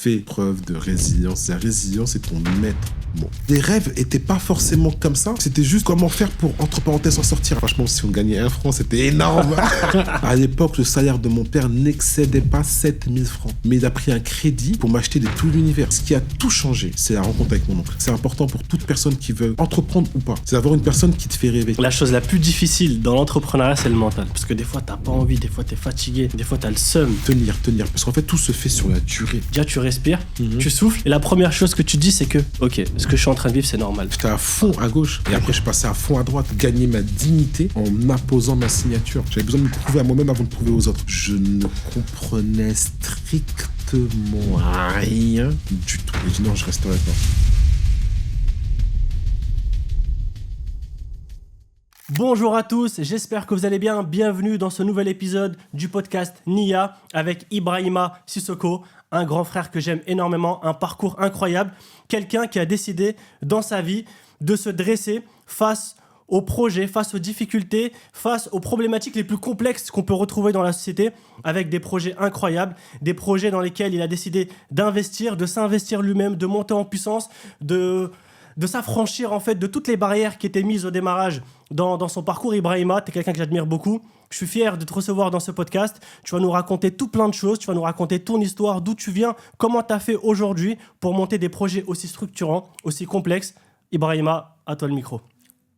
fais preuve de résilience. La résilience est ton maître. Bon. Les rêves étaient pas forcément comme ça. C'était juste comment faire pour, entre parenthèses, en sortir. Franchement, si on gagnait 1 franc, c'était énorme. À l'époque, le salaire de mon père n'excédait pas 7000 francs. Mais il a pris un crédit pour m'acheter tout l'univers. Ce qui a tout changé, c'est la rencontre avec mon oncle. C'est important pour toute personne qui veut entreprendre ou pas. C'est d'avoir une personne qui te fait rêver. La chose la plus difficile dans l'entrepreneuriat, c'est le mental. Parce que des fois, t'as pas envie, des fois, t'es fatigué, des fois, t'as le seum. Tenir. Parce qu'en fait, tout se fait sur la durée. Déjà, tu respires, tu souffles, et la première chose que tu dis, c'est que, ok, ce que je suis en train de vivre, c'est normal. J'étais à fond à gauche, et après, je passais à fond à droite, gagner ma dignité en apposant ma signature. J'avais besoin de me prouver à moi-même avant de prouver aux autres. Je ne comprenais strictement rien du tout. J'ai dit non, je resterai pas. Bonjour à tous, j'espère que vous allez bien. Bienvenue dans ce nouvel épisode du podcast Nia avec Ibrahima Sissoko, un grand frère que j'aime énormément, un parcours incroyable, quelqu'un qui a décidé dans sa vie de se dresser face aux projets, face aux difficultés, face aux problématiques les plus complexes qu'on peut retrouver dans la société, avec des projets incroyables, des projets dans lesquels il a décidé d'investir, de s'investir lui-même, de monter en puissance, de s'affranchir en fait de toutes les barrières qui étaient mises au démarrage dans son parcours. Ibrahima, tu es quelqu'un que j'admire beaucoup. Je suis fier de te recevoir dans ce podcast. Tu vas nous raconter tout plein de choses. Tu vas nous raconter ton histoire, d'où tu viens, comment tu as fait aujourd'hui pour monter des projets aussi structurants, aussi complexes. Ibrahima, à toi le micro.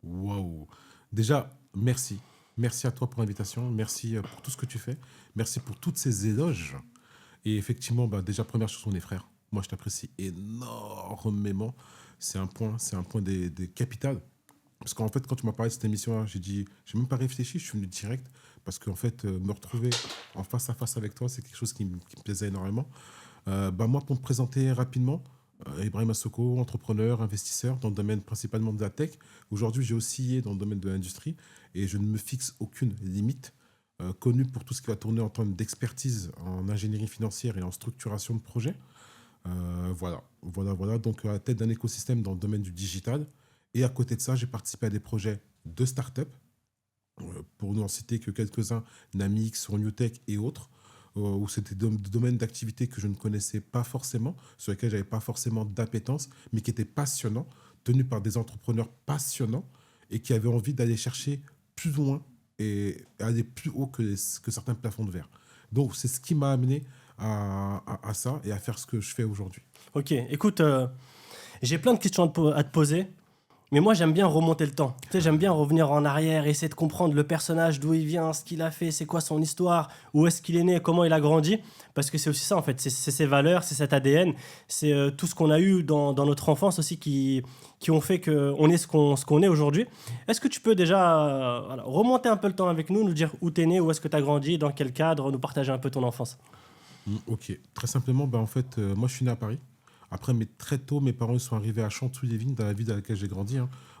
Waouh. Déjà, merci. Merci à toi pour l'invitation. Merci pour tout ce que tu fais. Merci pour toutes ces éloges. Et effectivement, déjà, première chose, on est frères. Moi, je t'apprécie énormément. C'est un point des capital. Parce qu'en fait, quand tu m'as parlé de cette émission-là, j'ai même pas réfléchi, je suis venu direct. Parce qu'en fait, me retrouver en face à face avec toi, c'est quelque chose qui me plaisait énormément. Moi, pour me présenter rapidement, Ibrahima Sissoko, entrepreneur, investisseur dans le domaine principalement de la tech. Aujourd'hui, j'ai oscillé dans le domaine de l'industrie et je ne me fixe aucune limite. Connu pour tout ce qui va tourner en termes d'expertise en ingénierie financière et en structuration de projets. Voilà. Donc, à la tête d'un écosystème dans le domaine du digital. Et à côté de ça, j'ai participé à des projets de start-up, pour n'en citer que quelques-uns, Namix, Newtech et autres, où c'était des domaines d'activité que je ne connaissais pas forcément, sur lesquels je n'avais pas forcément d'appétence, mais qui étaient passionnants, tenus par des entrepreneurs passionnants et qui avaient envie d'aller chercher plus loin et aller plus haut que certains plafonds de verre. Donc, c'est ce qui m'a amené à ça et à faire ce que je fais aujourd'hui. Ok, écoute, j'ai plein de questions à te poser. Mais moi, j'aime bien remonter le temps. Tu sais, j'aime bien revenir en arrière, essayer de comprendre le personnage, d'où il vient, ce qu'il a fait, c'est quoi son histoire, où est-ce qu'il est né, comment il a grandi. Parce que c'est aussi ça, en fait. C'est ses valeurs, c'est cet ADN. C'est tout ce qu'on a eu dans notre enfance aussi qui ont fait qu'on est ce qu'on est aujourd'hui. Est-ce que tu peux déjà remonter un peu le temps avec nous, nous dire où tu es né, où est-ce que tu as grandi, dans quel cadre, nous partager un peu ton enfance? Ok. Très simplement, en fait, moi, je suis né à Paris. Après, mais très tôt, mes parents sont arrivés à Chanteloup-les-Vignes, dans la ville dans laquelle j'ai grandi.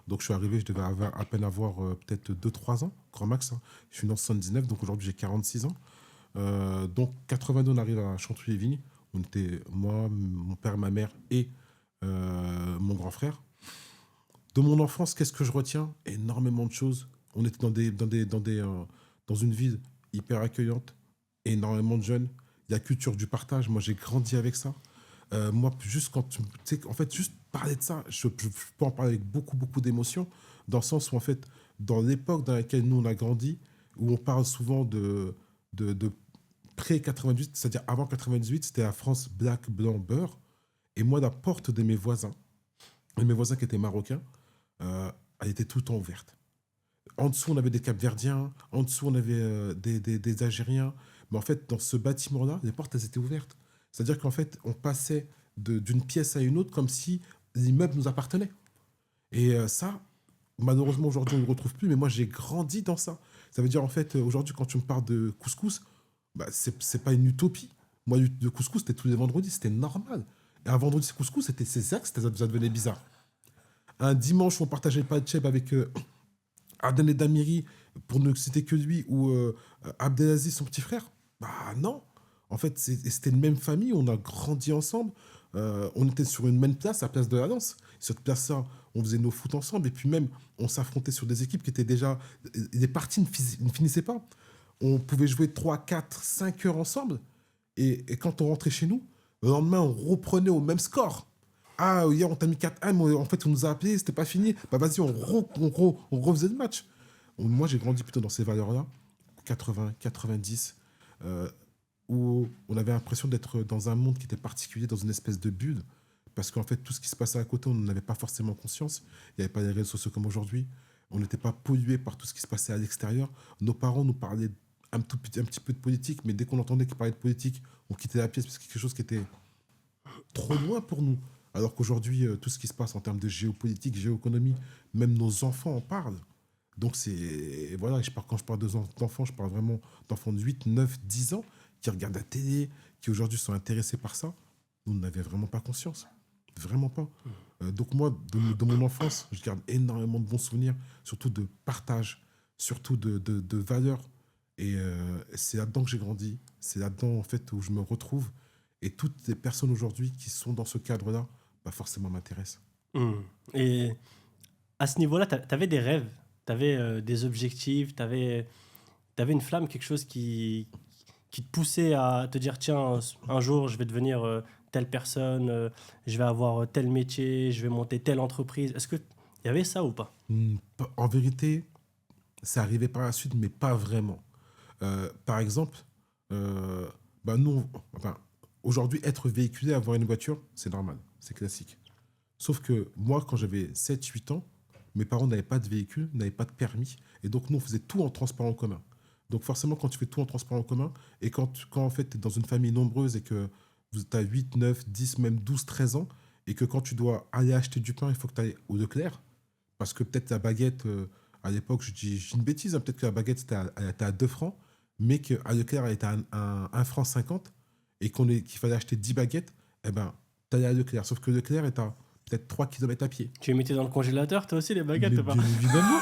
Donc, je suis arrivé, je devais à peine avoir peut-être 2-3 ans, grand max. Je suis né en 79, donc aujourd'hui, j'ai 46 ans. Donc, 82, on arrive à Chanteloup-les-Vignes. On était, moi, mon père, ma mère et mon grand frère. De mon enfance, qu'est-ce que je retiens? Énormément de choses. On était dans une ville hyper accueillante, énormément de jeunes. La culture du partage, moi, j'ai grandi avec ça. Moi, juste quand tu sais, en fait, juste parler de ça, je peux en parler avec beaucoup, beaucoup d'émotions, dans le sens où, en fait, dans l'époque dans laquelle nous, on a grandi, où on parle souvent de pré-98, c'est-à-dire avant 98, c'était la France black, blanc, beurre. Et moi, la porte de mes voisins qui étaient marocains, elle était tout le temps ouverte. En dessous, on avait des Capverdiens, en dessous, on avait des Algériens. Mais en fait, dans ce bâtiment-là, les portes, elles étaient ouvertes. C'est-à-dire qu'en fait, on passait d'une pièce à une autre comme si l'immeuble nous appartenait. Et ça, malheureusement, aujourd'hui, on ne le retrouve plus, mais moi, j'ai grandi dans ça. Ça veut dire, en fait, aujourd'hui, quand tu me parles de couscous, c'est pas une utopie. Moi, le couscous, c'était tous les vendredis, c'était normal. Et un vendredi, couscous, c'est ça que ça devenait bizarre. Un dimanche, on partageait le patcheb avec Aden et Damiri, pour ne citer que lui, ou Abdelaziz, son petit frère. Non. En fait, c'était une même famille, on a grandi ensemble, on était sur une même place, la place de la Lance. Cette place-là, on faisait nos foot ensemble, et puis même, on s'affrontait sur des équipes qui étaient déjà... Les parties ne finissaient pas. On pouvait jouer 3, 4, 5 heures ensemble, et quand on rentrait chez nous, Le lendemain, on reprenait au même score. Ah, hier, on t'a mis 4-1, mais en fait, on nous a appelé, c'était pas fini. Bah, vas-y, on refaisait le match. Moi, j'ai grandi plutôt dans ces valeurs-là, 80, 90, euh, où on avait l'impression d'être dans un monde qui était particulier, dans une espèce de bulle. Parce qu'en fait, tout ce qui se passait à côté, on n'en avait pas forcément conscience. Il n'y avait pas les réseaux sociaux comme aujourd'hui. On n'était pas pollué par tout ce qui se passait à l'extérieur. Nos parents nous parlaient un petit peu de politique, mais dès qu'on entendait qu'ils parlaient de politique, on quittait la pièce parce que c'est quelque chose qui était trop loin pour nous. Alors qu'aujourd'hui, tout ce qui se passe en termes de géopolitique, géoéconomie, même nos enfants en parlent. Donc, voilà, quand je parle d'enfants, je parle vraiment d'enfants de 8, 9, 10 ans qui regardent la télé, qui aujourd'hui sont intéressés par ça. Nous n'avions vraiment pas conscience. Vraiment pas. Donc, moi, de mon enfance, je garde énormément de bons souvenirs, surtout de partage, surtout de valeurs. Et c'est là-dedans que j'ai grandi. C'est là-dedans, en fait, où je me retrouve. Et toutes les personnes aujourd'hui qui sont dans ce cadre-là, bah forcément m'intéressent. Et à ce niveau-là, tu avais des rêves, tu avais des objectifs, tu avais une flamme, quelque chose qui te poussait à te dire tiens, un jour, je vais devenir telle personne, je vais avoir tel métier, je vais monter telle entreprise. Est-ce qu'il y avait ça ou pas? En vérité, ça arrivait par la suite, mais pas vraiment. Par exemple, bah nous, enfin, aujourd'hui, être véhiculé, avoir une voiture, c'est normal, c'est classique. Sauf que moi, quand j'avais 7-8 ans, mes parents n'avaient pas de véhicule, n'avaient pas de permis. Et donc, nous, on faisait tout en transport en commun. Donc, forcément, quand tu fais tout en transport en commun, et quand en fait, tu es dans une famille nombreuse et que tu as 8, 9, 10, même 12, 13 ans, et que quand tu dois aller acheter du pain, il faut que tu ailles au Leclerc, parce que peut-être la baguette, à l'époque, je dis une bêtise, hein, peut-être que la baguette, elle était à 2 francs, mais qu'à Leclerc, elle était à 1 franc 50, et qu'il fallait acheter 10 baguettes, eh ben, tu allais à Leclerc. Sauf que Leclerc est à peut-être 3 km à pied. Tu les mettais dans le congélateur, toi aussi, les baguettes, Mais ou pas? bien évidemment.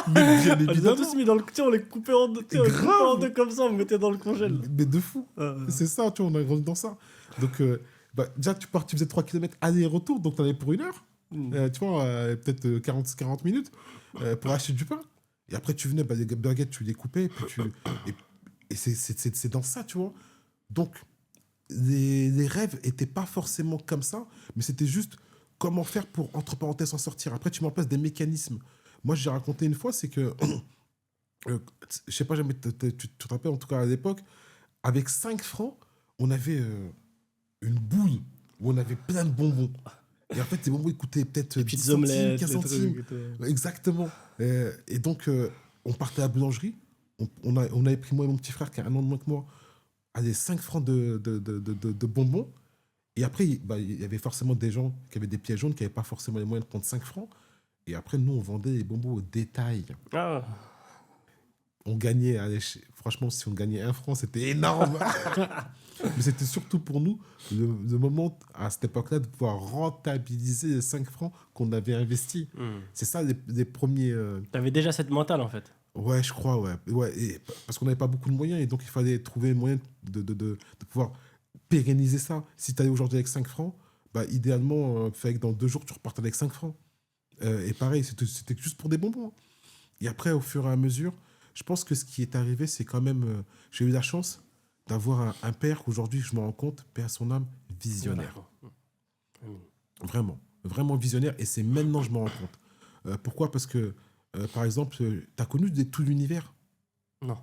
Mais bien On les a évidemment. tous mis dans le... Tu sais, on les coupait en deux, tu sais, on les coupait en deux comme ça, on mettait dans le congèle. Mais de fou. C'est ça, tu vois, on a grandi dans ça. Donc, déjà, tu faisais 3 km aller-retour, donc tu en avais pour 1 heure. Tu vois, peut-être 40 minutes pour acheter du pain. Et après, tu venais, les baguettes, tu les coupais, et c'est dans ça, tu vois. Donc, les rêves n'étaient pas forcément comme ça, mais c'était juste comment faire pour, entre parenthèses, en sortir. Après, tu mets en place des mécanismes. Moi, j'ai raconté une fois, c'est que, je sais pas, jamais, tu te rappelles, en tout cas à l'époque, avec 5 francs, on avait une boule où on avait plein de bonbons. Et en fait, les bonbons, ils coûtaient peut-être 10 centimes, 15 centimes. Exactement. Et donc, on partait à la boulangerie. On avait pris, moi et mon petit frère, qui a 1 an de moins que moi, allez, 5 francs de bonbons. Et après, il y avait forcément des gens qui avaient des pièces jaunes, qui n'avaient pas forcément les moyens de prendre 5 francs. Et après, nous, on vendait les bonbons au détail. Ah. On gagnait, allez, franchement, si on gagnait 1 franc, c'était énorme. Mais c'était surtout pour nous le moment, à cette époque-là, de pouvoir rentabiliser les 5 francs qu'on avait investis. C'est ça, les premiers... T'avais déjà cette mentale, en fait. Ouais, je crois, ouais. Parce qu'on n'avait pas beaucoup de moyens, et donc il fallait trouver un moyen de pouvoir pérenniser ça. Si tu allais aujourd'hui avec 5 francs, bah, idéalement, il fallait que dans 2 jours, tu repartes avec 5 francs. Et pareil, c'était juste pour des bonbons. Et après, au fur et à mesure, je pense que ce qui est arrivé, c'est quand même... j'ai eu la chance d'avoir un père qu'aujourd'hui, je me rends compte, paix à son âme, visionnaire. Vraiment, vraiment visionnaire. Et c'est maintenant que je me rends compte. Pourquoi ? Parce que, par exemple, tu as connu des Tout l'univers ? Non.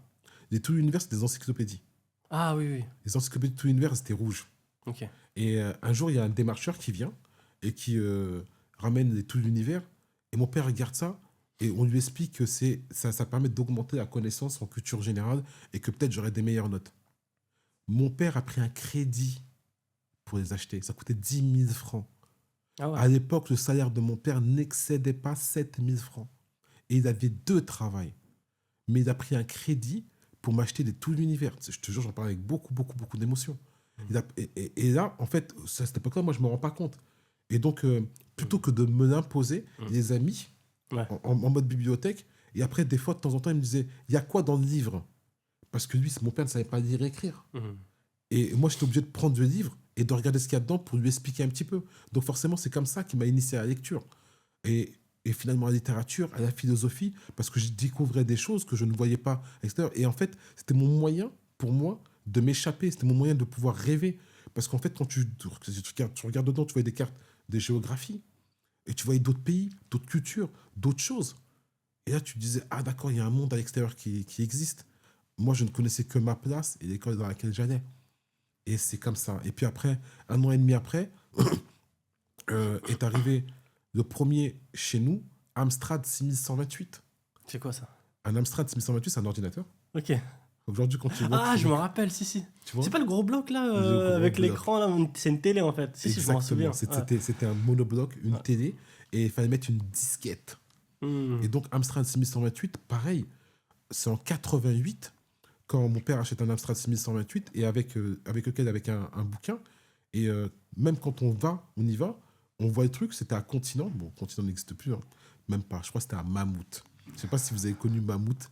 Les Tout l'univers, c'est des encyclopédies. Ah oui, oui. Les encyclopédies de Tout l'univers, c'était rouge. Ok. Et un jour, il y a un démarcheur qui vient et qui ramène les Tout l'univers. Et mon père regarde ça et on lui explique que ça permet d'augmenter la connaissance en culture générale et que peut-être j'aurai des meilleures notes. Mon père a pris un crédit pour les acheter. Ça coûtait 10 000 francs. Ah ouais. À l'époque, le salaire de mon père n'excédait pas 7 000 francs. Et il avait 2 travails. Mais il a pris un crédit pour m'acheter Tout l'univers. Je te jure, j'en parle avec beaucoup, beaucoup, beaucoup d'émotion. Et là, en fait, à cette époque-là, moi, je ne me rends pas compte. Et donc, plutôt que de me l'imposer, les amis, en mode bibliothèque, et après, des fois, de temps en temps, il me disait, il y a quoi dans le livre ? Parce que lui, mon père ne savait pas lire et écrire. Et moi, j'étais obligé de prendre le livre et de regarder ce qu'il y a dedans pour lui expliquer un petit peu. Donc forcément, c'est comme ça qu'il m'a initié à la lecture. Et finalement, à la littérature, à la philosophie, parce que je découvrais des choses que je ne voyais pas à l'extérieur. Et en fait, c'était mon moyen, pour moi, de m'échapper. C'était mon moyen de pouvoir rêver. Parce qu'en fait, quand tu regardes dedans, tu vois des cartes de géographie. Et tu voyais d'autres pays, d'autres cultures, d'autres choses. Et là, tu te disais, ah d'accord, il y a un monde à l'extérieur qui existe. Moi, je ne connaissais que ma place et l'école dans laquelle j'allais. Et c'est comme ça. Et puis après, 1 an et demi après, est arrivé le premier chez nous, Amstrad 6128. C'est quoi ça? Un Amstrad 6128, c'est un ordinateur. Ok. Aujourd'hui, quand tu vois... Ah, je me rappelle, si. Tu vois C'est pas le gros bloc là, Le gros avec bloc. l'écran là, c'est une télé en fait. Si, je m'en souviens. Exactement. Ouais. C'était un monobloc, une télé, et il fallait mettre une disquette. Hmm. Et donc, Amstrad 6128, pareil, c'est en 88, quand mon père achète un Amstrad 6128, et avec un bouquin. Et même quand on y va, on voit le truc, c'était à Continent. Bon, Continent n'existe plus, hein. Même pas. Je crois que c'était à Mammouth. Je sais pas si vous avez connu Mammouth.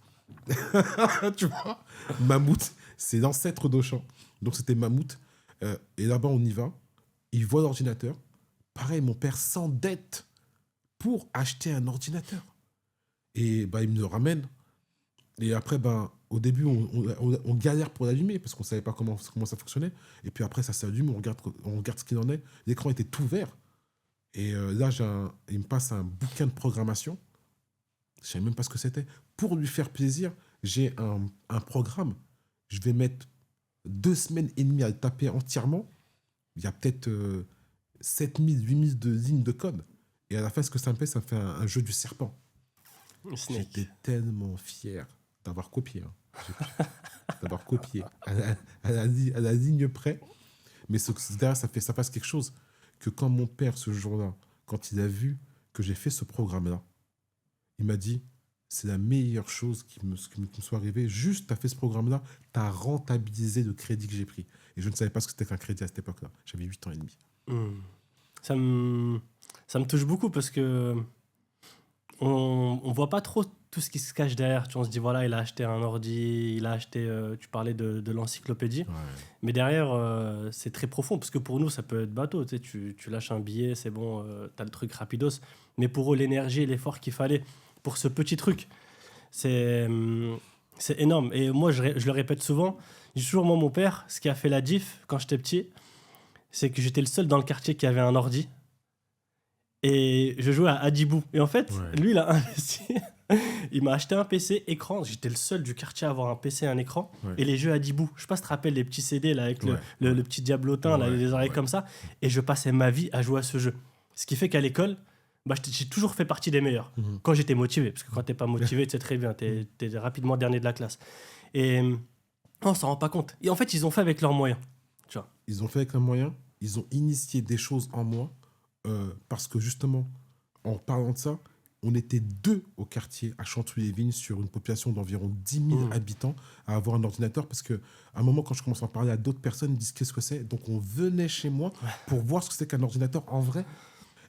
Tu vois, Mammouth, c'est l'ancêtre d'Auchan. Donc c'était Mammouth. Et là-bas, on y va. Il voit l'ordinateur. Pareil, mon père s'endette pour acheter un ordinateur. Et bah, il me le ramène. Et après, ben, au début, on galère pour l'allumer parce qu'on ne savait pas comment ça fonctionnait. Et puis après, ça s'allume, on regarde ce qu'il en est. L'écran était tout vert. Et là, il me passe un bouquin de programmation. Je ne savais même pas ce que c'était. Pour lui faire plaisir, j'ai un programme. Je vais mettre 2 semaines et demie à le taper entièrement. Il y a peut-être 7000, 8000 de lignes de code. Et à la fin, ce que ça me fait, ça me fait un jeu du serpent. Snake. J'étais tellement fier d'avoir copié. D'avoir copié à la ligne près. Mais derrière, ça passe quelque chose. Que quand mon père, ce jour-là, quand il a vu que j'ai fait ce programme-là, il m'a dit, c'est la meilleure chose qui me soit arrivée. Juste, tu as fait ce programme-là, tu as rentabilisé le crédit que j'ai pris. Et je ne savais pas ce que c'était qu'un crédit à cette époque-là. J'avais 8 ans et demi. Hmm. Ça me touche beaucoup parce que on voit pas trop tout ce qui se cache derrière. On se dit, voilà, il a acheté un ordi, il a acheté, tu parlais de l'encyclopédie. Ouais. Mais derrière, c'est très profond parce que pour nous, ça peut être bateau. Tu sais, tu lâches un billet, c'est bon, t'as le truc rapidos. Mais pour eux, l'énergie et l'effort qu'il fallait pour ce petit truc, c'est énorme. Et moi, je le répète souvent, j'ai toujours, moi, mon père, ce qui a fait la diff quand j'étais petit, c'est que j'étais le seul dans le quartier qui avait un ordi. Et je jouais à Adibou. Et en fait, Ouais. lui, il a investi. Il m'a acheté un PC écran. J'étais le seul du quartier à avoir un PC et un écran. Ouais. Et les jeux Adibou. Je sais pas si tu te rappelles les petits CD là, avec Ouais. le petit diablotin, là, Ouais. les oreilles Ouais. comme ça. Et je passais ma vie à jouer à ce jeu. Ce qui fait qu'à l'école, bah, j'ai toujours fait partie des meilleurs. Mhm. Quand j'étais motivé. Parce que quand t'es pas motivé, tu sais très bien. T'es rapidement dernier de la classe. Et on s'en rend pas compte. Et en fait, ils ont fait avec leurs moyens. Tu vois. Ils ont fait avec un moyen, ils ont initié des choses en moi, parce que justement, en parlant de ça, on était 2 au quartier à Chanteloup-les-Vignes sur une population d'environ 10 000 habitants à avoir un ordinateur, parce qu'à un moment, quand je commence à parler à d'autres personnes, ils disent qu'est-ce que c'est. Donc on venait chez moi pour voir ce que c'est qu'un ordinateur en vrai.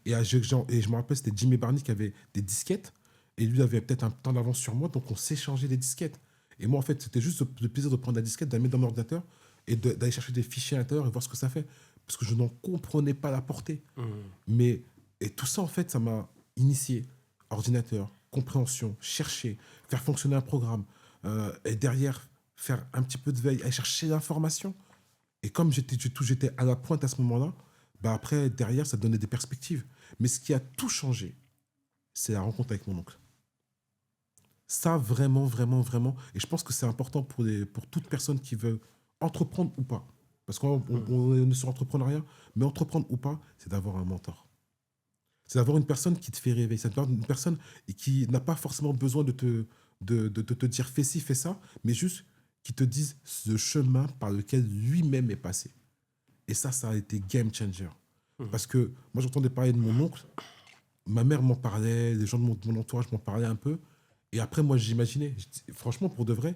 Et je me rappelle, c'était Jimmy Barney qui avait des disquettes, et lui avait peut-être un temps d'avance sur moi, donc on s'échangeait les disquettes. Et moi, en fait, c'était juste le plaisir de prendre la disquette, de la mettre dans mon ordinateur, et d'aller chercher des fichiers à l'intérieur et voir ce que ça fait. Parce que je n'en comprenais pas la portée. Mais, et tout ça, en fait, ça m'a initié. Ordinateur, compréhension, chercher, faire fonctionner un programme, et derrière, faire un petit peu de veille, aller chercher l'information. Et comme j'étais à la pointe à ce moment-là, bah après, derrière, ça donnait des perspectives. Mais ce qui a tout changé, c'est la rencontre avec mon oncle. Ça, vraiment, vraiment, vraiment. Et je pense que c'est important pour toute personne qui veut entreprendre ou pas. Parce qu'on est sur entrepreneuriat, mais entreprendre ou pas, c'est d'avoir un mentor. C'est d'avoir une personne qui te fait rêver. C'est d'avoir une personne qui n'a pas forcément besoin de te dire fais ci, fais ça, mais juste qui te dise ce chemin par lequel lui-même est passé. Et ça a été game changer. Parce que moi, j'entendais parler de mon oncle, ma mère m'en parlait, les gens de mon entourage m'en parlaient un peu. Et après, moi, j'imaginais, franchement, pour de vrai,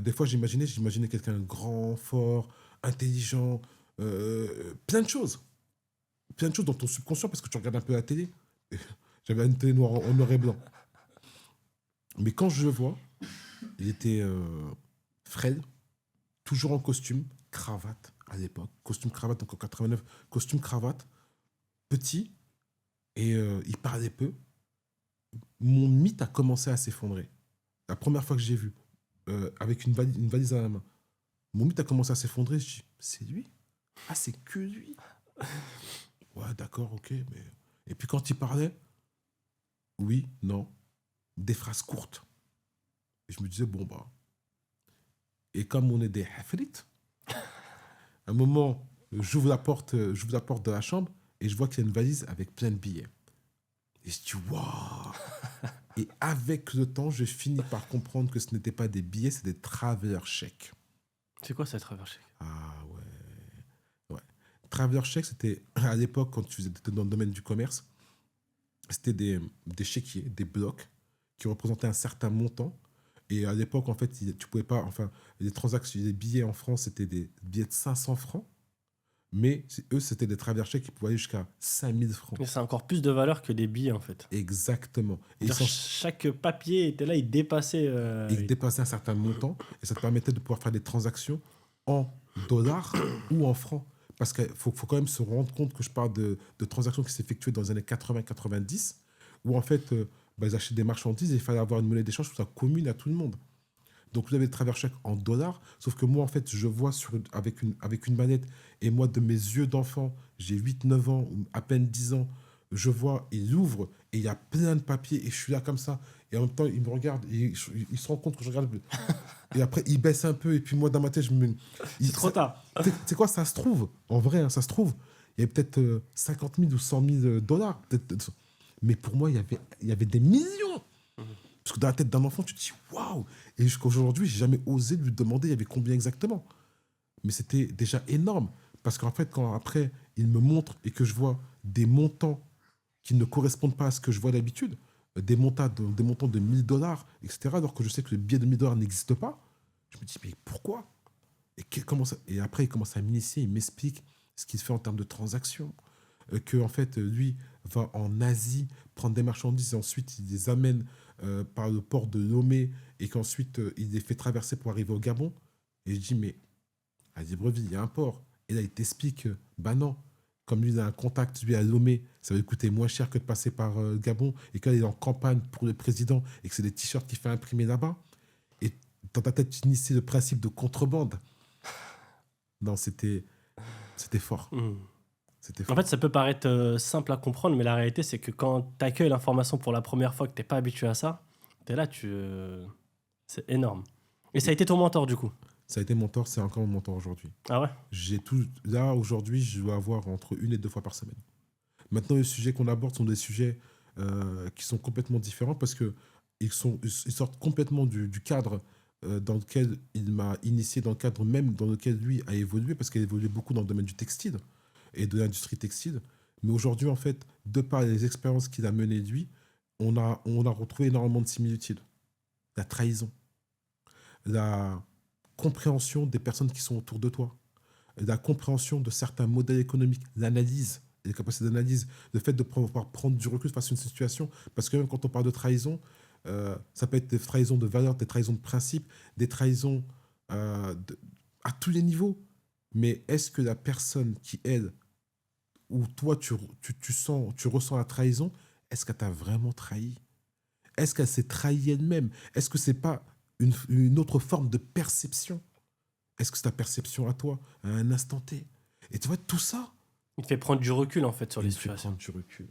des fois, j'imaginais quelqu'un de grand, fort, intelligent, plein de choses. Plein de choses dans ton subconscient parce que tu regardes un peu la télé. J'avais une télé noire en noir et blanc. Mais quand je le vois, il était Fred, toujours en costume, cravate à l'époque. Costume, cravate, donc en 89, costume, cravate, petit, et il parlait peu. Mon mythe a commencé à s'effondrer. La première fois que j'ai vu, avec une valise à la main, mon mythe a commencé à s'effondrer. Je dis, c'est lui. Ah, c'est que lui. Ouais, d'accord, ok. Mais... Et puis quand il parlait, oui, non, des phrases courtes. Et je me disais, bon, bah. Et comme on est des hafrites, à un moment, j'ouvre la porte de la chambre et je vois qu'il y a une valise avec plein de billets. Et je dis, waouh! Et avec le temps, je finis par comprendre que ce n'était pas des billets, c'est des traveler chèques. C'est quoi cette recherche? Ah ouais. Traveler chèques, c'était à l'époque, quand tu étais dans le domaine du commerce, c'était des chéquiers, des blocs qui représentaient un certain montant. Et à l'époque, en fait, tu pouvais pas. Enfin, les transactions, les billets en France, c'était des billets de 500 francs. Mais eux, c'était des traveler chèques qui pouvaient aller jusqu'à 5000 francs. Et c'est encore plus de valeur que des billets en fait. Exactement. Et C'est-à-dire, chaque papier était là, il dépassait. ils dépassaient un certain montant et ça te permettait de pouvoir faire des transactions en dollars ou en francs. Parce qu'il faut quand même se rendre compte que je parle de transactions qui s'effectuaient dans les années 80-90 où en fait, ils achetaient des marchandises et il fallait avoir une monnaie d'échange qui soit commune à tout le monde. Donc vous avez le travers chèque en dollars, sauf que moi en fait je vois avec une manette et moi de mes yeux d'enfant, j'ai 8-9 ans ou à peine 10 ans, je vois, il ouvre et il y a plein de papiers et je suis là comme ça et en même temps il me regarde et il se rend compte que je regarde et après il baisse un peu et puis moi dans ma tête C'est trop tard. C'est quoi, ça se trouve en vrai, hein, ça se trouve il y avait peut-être 50 000 ou 100 000 dollars mais pour moi il y avait des millions. Parce que dans la tête d'un enfant, tu te dis waouh! Et jusqu'à aujourd'hui, j'ai jamais osé lui demander il y avait combien exactement. Mais c'était déjà énorme. Parce qu'en fait, quand après, il me montre et que je vois des montants qui ne correspondent pas à ce que je vois d'habitude, des montants de 1000 dollars, etc., alors que je sais que le billet de 1000 dollars n'existe pas, je me dis mais pourquoi? Comment ça? Et après, il commence à m'initier, il m'explique ce qui se fait en termes de transactions. Que en fait, lui va en Asie prendre des marchandises et ensuite il les amène par le port de Lomé et qu'ensuite il les fait traverser pour arriver au Gabon. Et je dis, mais à Libreville, il y a un port. Et là, il t'explique, bah non, comme lui, il a un contact, lui, à Lomé, ça va lui coûter moins cher que de passer par Gabon. Et quand il est en campagne pour le président et que c'est des t-shirts qu'il fait imprimer là-bas, et dans ta tête, tu inities le principe de contrebande. Non, c'était fort. Hmm. C'était En fort. fait, ça peut paraître simple à comprendre, mais la réalité, c'est que quand tu accueilles l'information pour la première fois, que t'es pas habitué à ça, t'es là, c'est énorme. Et ça a été ton mentor, du coup. Ça a été mon mentor, c'est encore mon mentor aujourd'hui. Ah ouais? Là, aujourd'hui, je dois avoir entre 1 et 2 fois par semaine. Maintenant, les sujets qu'on aborde sont des sujets qui sont complètement différents parce que ils sortent complètement du cadre dans lequel il m'a initié, dans le cadre même dans lequel lui a évolué, parce qu'il a évolué beaucoup dans le domaine du textile et de l'industrie textile. Mais aujourd'hui, en fait, de par les expériences qu'il a menées lui, on a retrouvé énormément de similitudes. La trahison, la compréhension des personnes qui sont autour de toi, la compréhension de certains modèles économiques, l'analyse, les capacités d'analyse, le fait de pouvoir prendre du recul face à une situation. Parce que même quand on parle de trahison, ça peut être des trahisons de valeurs, des trahisons de principes, des trahisons à tous les niveaux. Mais est-ce que la personne qui aide, ou toi tu ressens la trahison, est-ce qu'elle t'a vraiment trahi? Est-ce qu'elle s'est trahie elle-même? Est-ce que c'est pas une autre forme de perception? Est-ce que c'est ta perception à toi, à un instant T? Et tu vois, tout ça, Il te fait prendre du recul, en fait, sur il les me fait situations. prendre du recul.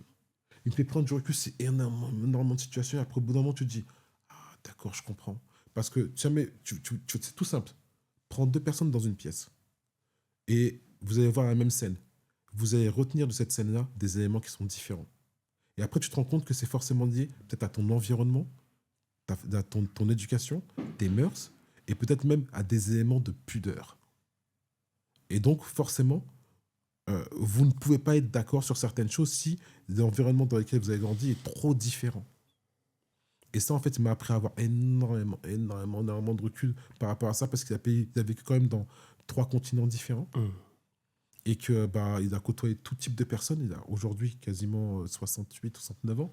Il me fait prendre du recul, c'est énormément de situations. Et après, au bout d'un moment, tu te dis, ah, d'accord, je comprends. Parce que jamais, c'est tout simple. Prends 2 personnes dans une pièce et vous allez voir la même scène. Vous allez retenir de cette scène-là des éléments qui sont différents. Et après, tu te rends compte que c'est forcément lié peut-être à ton environnement, ton éducation, tes mœurs, et peut-être même à des éléments de pudeur. Et donc, forcément, vous ne pouvez pas être d'accord sur certaines choses si l'environnement dans lequel vous avez grandi est trop différent. Et ça, en fait, il m'a appris à avoir énormément de recul par rapport à ça, parce qu'il a vécu quand même dans 3 continents différents. Et que il a côtoyé tout type de personnes. Il a aujourd'hui quasiment 68 ou 69 ans.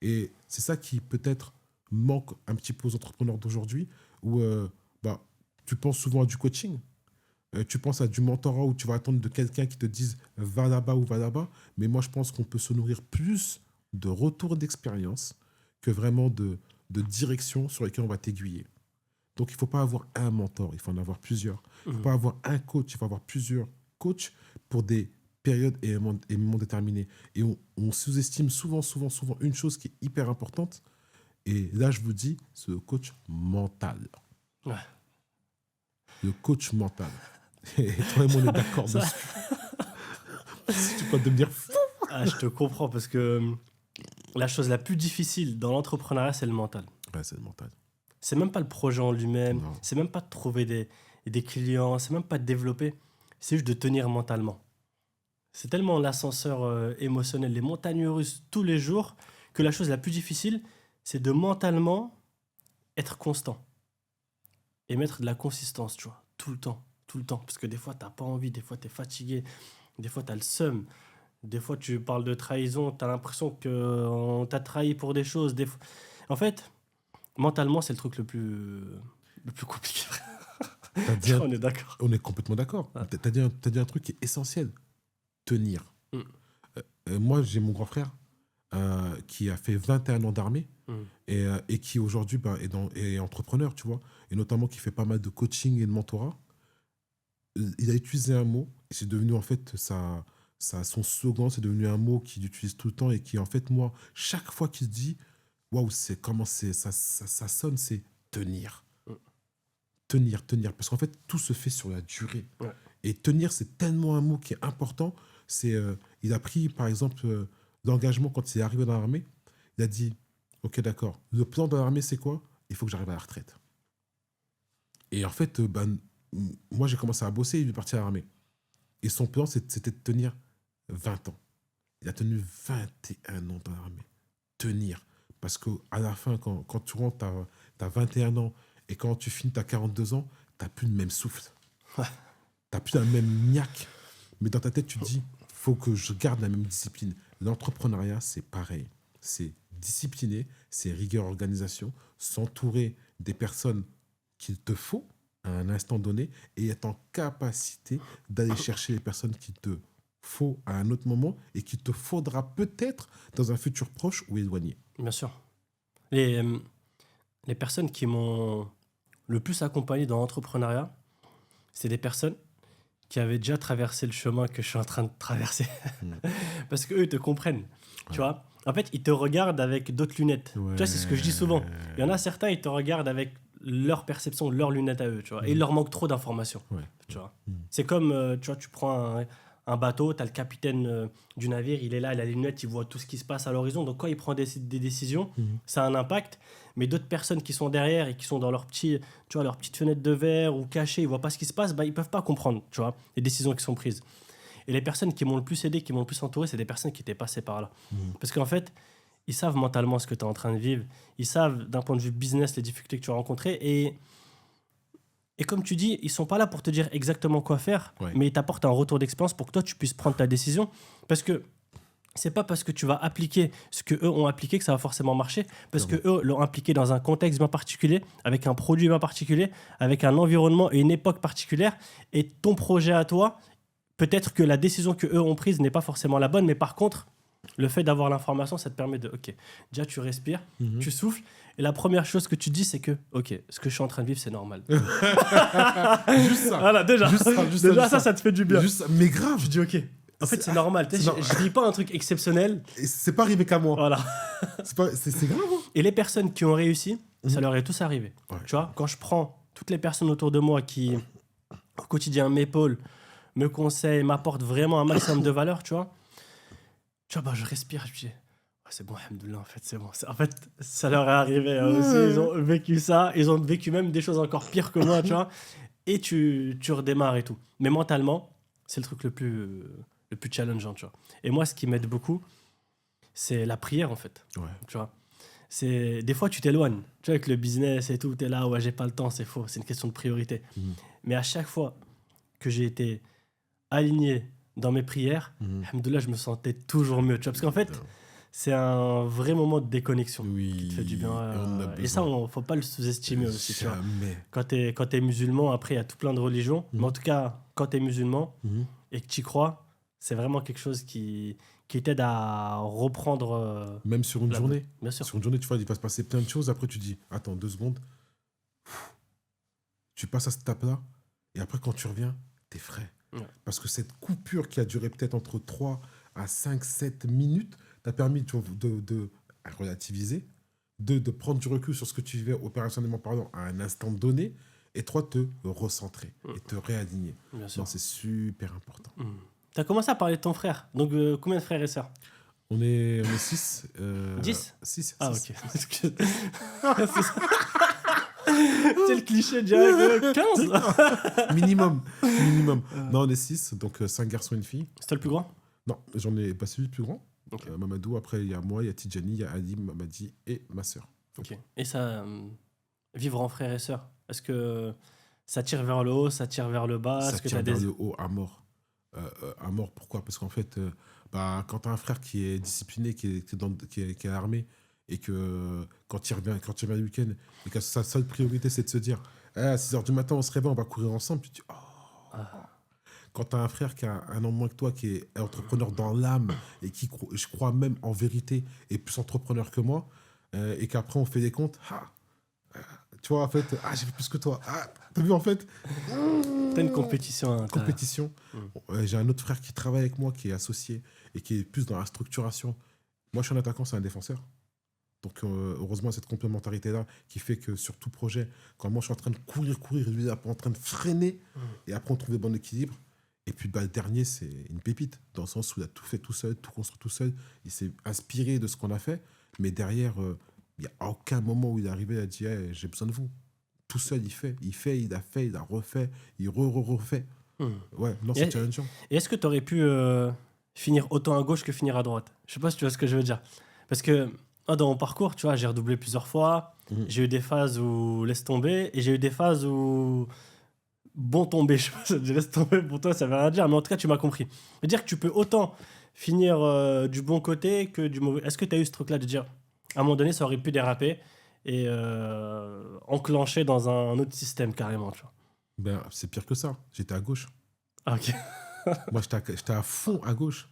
Et c'est ça qui peut-être manque un petit peu aux entrepreneurs d'aujourd'hui, où tu penses souvent à du coaching, tu penses à du mentorat où tu vas attendre de quelqu'un qui te dise va là-bas ou va là-bas. Mais moi, je pense qu'on peut se nourrir plus de retours d'expérience que vraiment de direction sur lesquelles on va t'aiguiller. Donc, il ne faut pas avoir un mentor, il faut en avoir plusieurs. Il ne faut pas avoir un coach, il faut avoir plusieurs coachs, pour des périodes et moments déterminés. Et on sous-estime souvent une chose qui est hyper importante. Et là, je vous dis, c'est le coach mental. Ouais. Le coach mental. Et toi et moi, on est d'accord Ça- dessus. Si tu peux devenir fou. Ah, je te comprends parce que la chose la plus difficile dans l'entrepreneuriat, c'est le mental. Ouais, c'est le mental. C'est même pas le projet en lui-même, Non. c'est même pas de trouver des clients, c'est même pas de développer, c'est juste de tenir mentalement. C'est tellement l'ascenseur émotionnel, les montagnes russes tous les jours, que la chose la plus difficile, c'est de mentalement être constant et mettre de la consistance, tu vois, tout le temps. Parce que des fois, t'as pas envie, des fois, t'es fatigué, des fois, t'as le seum, des fois, tu parles de trahison, t'as l'impression qu'on t'a trahi pour des choses. En fait, mentalement, c'est le truc le plus compliqué. T'as dit un- On est d'accord. On est complètement d'accord. Ouais. T'as dit un truc qui est essentiel. Tenir. Mm. Moi, j'ai mon grand frère qui a fait 21 ans d'armée Mm. et qui aujourd'hui est entrepreneur, tu vois, et notamment qui fait pas mal de coaching et de mentorat. Il a utilisé un mot, et c'est devenu en fait son slogan, c'est devenu un mot qu'il utilise tout le temps et qui, en fait, moi, chaque fois qu'il dit, waouh, ça sonne, c'est tenir. Mm. Tenir. Parce qu'en fait, tout se fait sur la durée. Ouais. Et tenir, c'est tellement un mot qui est important. Il a pris, par exemple, l'engagement quand il est arrivé dans l'armée. Il a dit, OK, d'accord, le plan de l'armée, c'est quoi? Il faut que j'arrive à la retraite. Et en fait, moi, j'ai commencé à bosser, il est parti à l'armée. Et son plan, c'était de tenir 20 ans. Il a tenu 21 ans dans l'armée. Tenir. Parce qu'à la fin, quand tu rentres, t'as 21 ans, et quand tu finis, t'as 42 ans, t'as plus le même souffle. Ouais. T'as plus la même niaque. Mais dans ta tête, tu te dis, faut que je garde la même discipline. L'entrepreneuriat, c'est pareil. C'est discipliné, c'est rigueur, organisation, s'entourer des personnes qu'il te faut à un instant donné et être en capacité d'aller chercher les personnes qu'il te faut à un autre moment et qu'il te faudra peut-être dans un futur proche ou éloigné. Bien sûr. Les personnes qui m'ont le plus accompagné dans l'entrepreneuriat, c'est des personnes qui avaient déjà traversé le chemin que je suis en train de traverser. Parce qu'eux, ils te comprennent. Tu vois, en fait, ils te regardent avec d'autres lunettes. Ouais. Tu vois, c'est ce que je dis souvent. Il y en a certains, ils te regardent avec leur perception, leurs lunettes à eux. Tu vois, et il leur manque trop d'informations. Ouais. Tu vois. C'est comme, tu vois, tu prends un bateau, tu as le capitaine du navire, il est là, il a les lunettes, il voit tout ce qui se passe à l'horizon. Donc, quand il prend des décisions, ça a un impact. Mais d'autres personnes qui sont derrière et qui sont dans leur petite fenêtre de verre ou cachées, ils voient pas ce qui se passe, bah, ils peuvent pas comprendre, tu vois, les décisions qui sont prises. Et les personnes qui m'ont le plus aidé, qui m'ont le plus entouré, c'est des personnes qui étaient passées par là. Parce qu'en fait, ils savent mentalement ce que tu es en train de vivre. Ils savent, d'un point de vue business, les difficultés que tu as rencontrées. Et comme tu dis, ils sont pas là pour te dire exactement quoi faire, Ouais. mais ils t'apportent un retour d'expérience pour que toi, tu puisses prendre ta décision. Parce que c'est pas parce que tu vas appliquer ce que eux ont appliqué que ça va forcément marcher. Parce que eux l'ont appliqué dans un contexte bien particulier, avec un produit bien particulier, avec un environnement et une époque particulière. Et ton projet à toi, peut-être que la décision que eux ont prise n'est pas forcément la bonne, mais par contre, le fait d'avoir l'information, ça te permet de, ok, déjà tu respires, tu souffles, et la première chose que tu dis, c'est que, ok, ce que je suis en train de vivre, c'est normal. Juste ça. Voilà, déjà, Juste ça te fait du bien. Juste ça. Mais grave. Tu dis, ok, en fait, c'est normal. Tu sais, je dis pas un truc exceptionnel. Et c'est pas arrivé qu'à moi. Voilà. C'est grave. Hein. Et les personnes qui ont réussi, ça leur est tous arrivé. Ouais. Tu vois, quand je prends toutes les personnes autour de moi qui, au quotidien, m'épaulent, me conseillent, m'apportent vraiment un maximum de valeur, tu vois, bah, je respire, je dis, c'est bon, alhamdoulilah, en fait, c'est bon. En fait, ça leur est arrivé aussi, ils ont vécu ça, ils ont vécu même des choses encore pires que moi, tu vois, et tu redémarres et tout. Mais mentalement, c'est le truc le plus challengeant, tu vois. Et moi, ce qui m'aide beaucoup, c'est la prière, en fait. Ouais. Tu vois. Des fois, tu t'éloignes. Tu vois, avec le business et tout, t'es là, ouais, j'ai pas le temps, c'est faux. C'est une question de priorité. Mais à chaque fois que j'ai été aligné dans mes prières, alhamdoulilah, je me sentais toujours mieux. Tu vois, parce qu'en fait, c'est un vrai moment de déconnexion qui te fait du bien. Et ça, faut pas le sous-estimer aussi. Tu vois. Quand t'es musulman, après, il y a tout plein de religions. Mais en tout cas, quand t'es musulman et que tu y crois, c'est vraiment quelque chose qui t'aide à reprendre. Même sur une journée. Bien sûr. Sur une journée, tu vois, il va se passer plein de choses. Après, tu dis, attends, 2 secondes. Tu passes à cette étape-là. Et après, quand tu reviens, t'es frais. Ouais. Parce que cette coupure qui a duré peut-être entre 3 à 5, 7 minutes t'a permis de relativiser, de prendre du recul sur ce que tu vivais opérationnellement parlant à un instant donné, et toi te recentrer et te réaligner. Bien sûr. Non, c'est super important. T'as commencé à parler de ton frère. Donc, combien de frères et sœurs? On est 6. 10? 6. Ah, ok. C'est le cliché direct. 15? Minimum. Minimum. Non, on est 6, donc 5 garçons et une fille. C'est toi le plus grand? Non, j'en ai pas celui le plus grand. Ok. Mamadou, après il y a moi, il y a Tidjani, il y a Ali, Mamadi et ma sœur. Ok. Et ça, vivre en frère et sœur, est-ce que ça tire vers le haut, ça tire vers le bas? Ça Est-ce que tire t'as vers des... le haut à mort. À mort, pourquoi? Parce qu'en fait, quand tu as un frère qui est discipliné, qui est à l'armée, et que quand il revient le week-end, et que sa seule priorité, c'est de se dire à 6h du matin, on se réveille, on va courir ensemble, tu te dis oh. Quand tu as un frère qui a un an moins que toi, qui est entrepreneur dans l'âme, et qui, je crois même en vérité, est plus entrepreneur que moi, et qu'après on fait des comptes, tu vois, en fait, j'ai fait plus que toi. T'as vu, en fait, T'as une compétition à l'intérieur. compétition. J'ai un autre frère qui travaille avec moi, qui est associé, et qui est plus dans la structuration. Moi, je suis un attaquant, c'est un défenseur. Donc, heureusement, cette complémentarité-là qui fait que sur tout projet, quand moi je suis en train de courir, lui il est en train de freiner, et après on trouve le bon équilibre. Et puis le dernier, c'est une pépite, dans le sens où il a tout fait tout seul, tout construit tout seul. Il s'est inspiré de ce qu'on a fait, mais derrière, il n'y a aucun moment où il est arrivé, il a dit hey, j'ai besoin de vous. Tout seul, il a refait, il refait. Ouais, non, c'est challengeant. Et est-ce que tu aurais pu finir autant à gauche que finir à droite? Je sais pas si tu vois ce que je veux dire. Parce que dans mon parcours, tu vois, j'ai redoublé plusieurs fois. J'ai eu des phases où laisse tomber et j'ai eu des phases où bon tomber. Je sais pas si laisse tomber pour toi, ça veut rien dire, mais en tout cas, tu m'as compris. C'est-à-dire que tu peux autant finir du bon côté que du mauvais. Est-ce que tu as eu ce truc-là de dire à un moment donné, ça aurait pu déraper et enclencher dans un autre système carrément, tu vois? Ben, c'est pire que ça. J'étais à gauche. Ah, ok. Moi, j'étais à fond à gauche.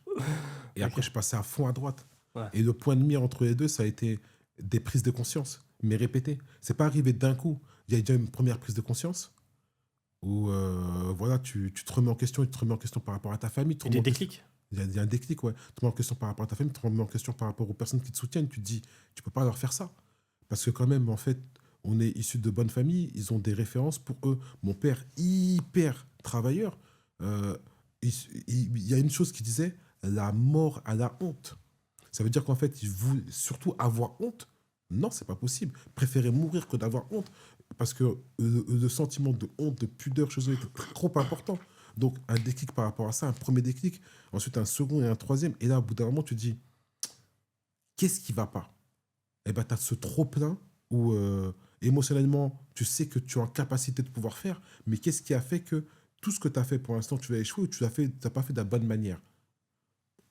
Et après, je passais à fond à droite. Ouais. Et le point de mire entre les deux, ça a été des prises de conscience, mais répétées. C'est pas arrivé d'un coup. Il y a déjà une première prise de conscience où voilà, tu te remets en question, et tu te remets en question par rapport à ta famille. Et des déclics? Il y a un déclic, ouais. Tu te remets en question par rapport à ta famille, tu te remets en question par rapport aux personnes qui te soutiennent. Tu te dis, tu peux pas leur faire ça. Parce que quand même, en fait, on est issus de bonnes familles, ils ont des références pour eux. Mon père, hyper travailleur, il y a une chose qui disait, la mort à la honte. Ça veut dire qu'en fait, il voulait surtout avoir honte. Non, c'est pas possible. Préférer mourir que d'avoir honte. Parce que le sentiment de honte, de pudeur chez eux était trop important. Donc, un déclic par rapport à ça, un premier déclic, ensuite un second et un troisième. Et là, au bout d'un moment, tu te dis, qu'est-ce qui va pas? Eh bien, tu as ce trop-plein où émotionnellement, tu sais que tu es en capacité de pouvoir faire, mais qu'est-ce qui a fait que tout ce que tu as fait pour l'instant, tu vas échouer ou tu n'as pas fait de la bonne manière?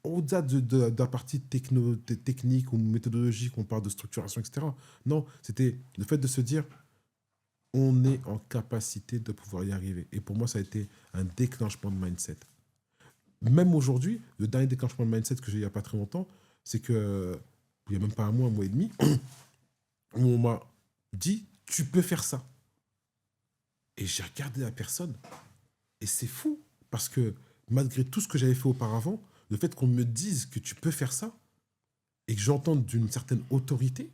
Au-delà de la partie technique ou méthodologique, on parle de structuration, etc. Non, c'était le fait de se dire, on est en capacité de pouvoir y arriver. Et pour moi, ça a été un déclenchement de mindset. Même aujourd'hui, le dernier déclenchement de mindset que j'ai eu il n'y a pas très longtemps, c'est que, il n'y a même pas un mois et demi, où on m'a dit, tu peux faire ça. Et j'ai regardé la personne, et c'est fou, parce que malgré tout ce que j'avais fait auparavant, le fait qu'on me dise que tu peux faire ça, et que j'entende d'une certaine autorité,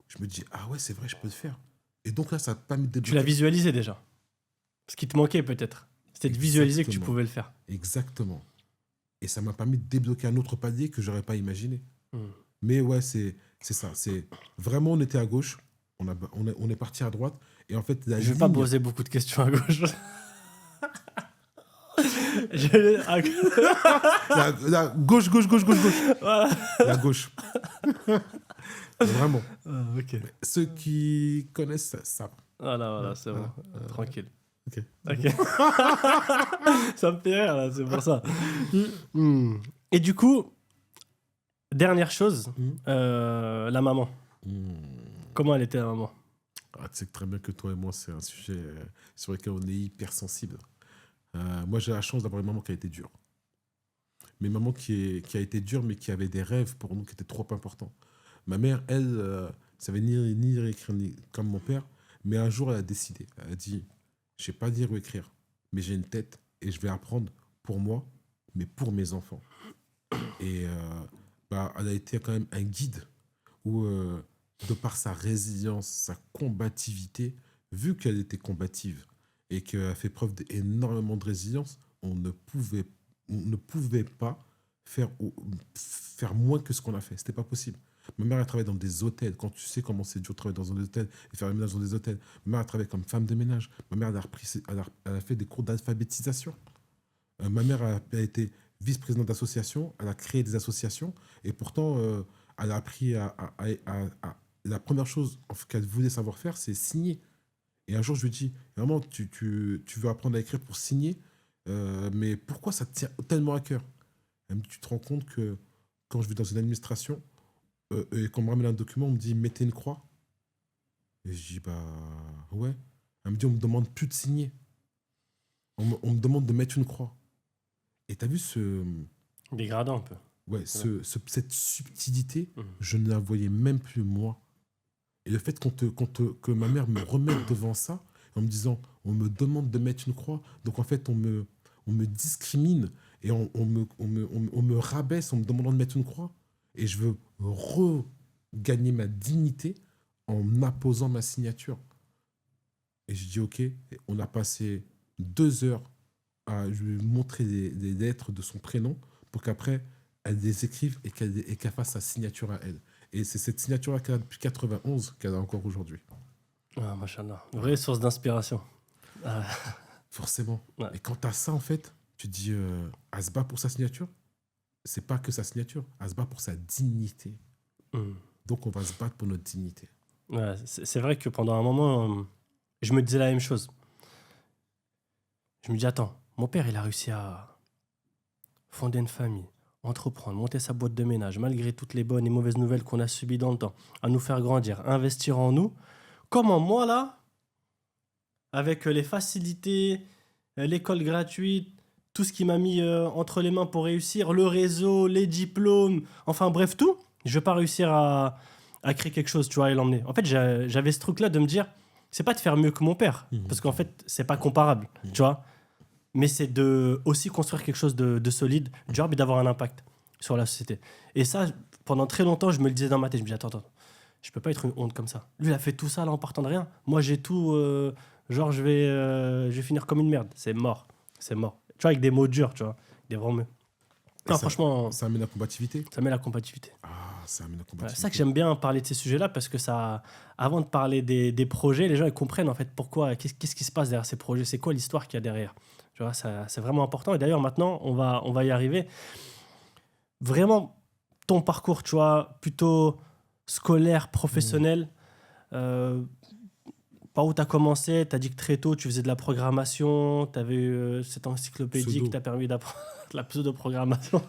je me dis, ah ouais, c'est vrai, je peux le faire. Et donc là, ça t'a permis de débloquer. Tu l'as visualisé déjà. Ce qui te manquait peut-être, c'était de visualiser que tu pouvais le faire. Exactement. Et ça m'a permis de débloquer un autre palier que j'aurais pas imaginé. Mais ouais, c'est ça. C'est vraiment, on était à gauche, on est parti à droite, et en fait, je vais pas poser beaucoup de questions à gauche. la gauche. Voilà. La gauche. Vraiment. Ok. Ceux qui connaissent ça. Voilà, c'est bon. Tranquille. Ok. Ça me fait rire, là, c'est pour ça. Et du coup, dernière chose, la maman. Comment elle était, la maman? Tu sais très bien que toi et moi, c'est un sujet sur lequel on est hyper sensible. Moi, j'ai la chance d'avoir une maman qui a été dure. Mais une maman qui a été dure, mais qui avait des rêves pour nous qui étaient trop importants. Ma mère, elle, savait ni lire ni écrire comme mon père, mais un jour, elle a décidé. Elle a dit, je ne sais pas lire ou écrire, mais j'ai une tête et je vais apprendre pour moi, mais pour mes enfants. Et elle a été quand même un guide où, de par sa résilience, sa combativité, vu qu'elle était combative et qu'elle a fait preuve d'énormément de résilience, on ne pouvait pas faire, faire moins que ce qu'on a fait. C'était pas possible. Ma mère a travaillé dans des hôtels. Quand tu sais comment c'est dur de travailler dans un hôtel et faire le ménage dans des hôtels, ma mère a travaillé comme femme de ménage. Ma mère elle a fait des cours d'alphabétisation. Ma mère a été vice-présidente d'association, elle a créé des associations, et pourtant, elle a appris la première chose qu'elle voulait savoir faire, c'est signer. Et un jour, je lui dis, vraiment, tu veux apprendre à écrire pour signer, mais pourquoi ça te tient tellement à cœur? Elle me dit, tu te rends compte que quand je vais dans une administration, et qu'on me ramène un document, on me dit, mettez une croix. Et je dis, bah ouais. Elle me dit, on me demande plus de signer. On me demande de mettre une croix. Et t'as vu Dégradant un peu. ouais, cette subtilité, Mhm. je ne la voyais même plus moi. Et le fait que ma mère me remette devant ça, en me disant, on me demande de mettre une croix, donc en fait, on me discrimine et on me rabaisse en me demandant de mettre une croix. Et je veux regagner ma dignité en apposant ma signature. Et je dis, ok, et on a passé 2 heures je lui ai montré des lettres de son prénom pour qu'après, elle les écrive et qu'elle fasse sa signature à elle. Et c'est cette signature-là qu'elle a depuis 91 qu'elle a encore aujourd'hui. Ah, machallah. Vraie source d'inspiration. Ah, Forcément. ouais. Et quand tu as ça, en fait, tu te dis, elle se bat pour sa signature. C'est pas que sa signature, elle se bat pour sa dignité. Mhm. Donc, on va se battre pour notre dignité. Ouais, c'est vrai que pendant un moment, je me disais la même chose. Je me dis, attends, mon père, il a réussi à fonder une famille, entreprendre, monter sa boîte de ménage, malgré toutes les bonnes et mauvaises nouvelles qu'on a subies dans le temps, à nous faire grandir, investir en nous. Comment moi, là, avec les facilités, l'école gratuite, tout ce qui m'a mis entre les mains pour réussir, le réseau, les diplômes, enfin bref, tout, je vais pas réussir à créer quelque chose, tu vois, et l'emmener. En fait, j'avais ce truc-là de me dire, c'est pas de faire mieux que mon père, parce qu'en fait, c'est pas comparable, tu vois, mais c'est de aussi construire quelque chose de solide, durable et d'avoir un impact sur la société. Et ça, pendant très longtemps, je me le disais dans ma tête, je me disais, attends, je peux pas être une honte comme ça. Lui, il a fait tout ça là en partant de rien. Moi, j'ai tout. Genre, je vais finir comme une merde. C'est mort. C'est mort. Tu vois, avec des mots durs, tu vois. Des vrais mots. Et Non, ça, franchement, ça amène la combativité. ça met la compatibilité. Ah, ça amène la Ouais, c'est ça que combativité. j'aime bien parler de ces sujets-là parce que ça, avant de parler des projets, les gens ils comprennent en fait pourquoi, qu'est-ce qui se passe derrière ces projets, c'est quoi l'histoire qu'il y a derrière. Tu vois, c'est vraiment important. Et d'ailleurs, maintenant, on va y arriver. Vraiment, ton parcours, tu vois, plutôt scolaire, professionnel, euh, par où tu as commencé, tu as dit que très tôt, tu faisais de la programmation, tu avais eu cette encyclopédie qui Pseudo. t'a permis d'apprendre la pseudo-programmation.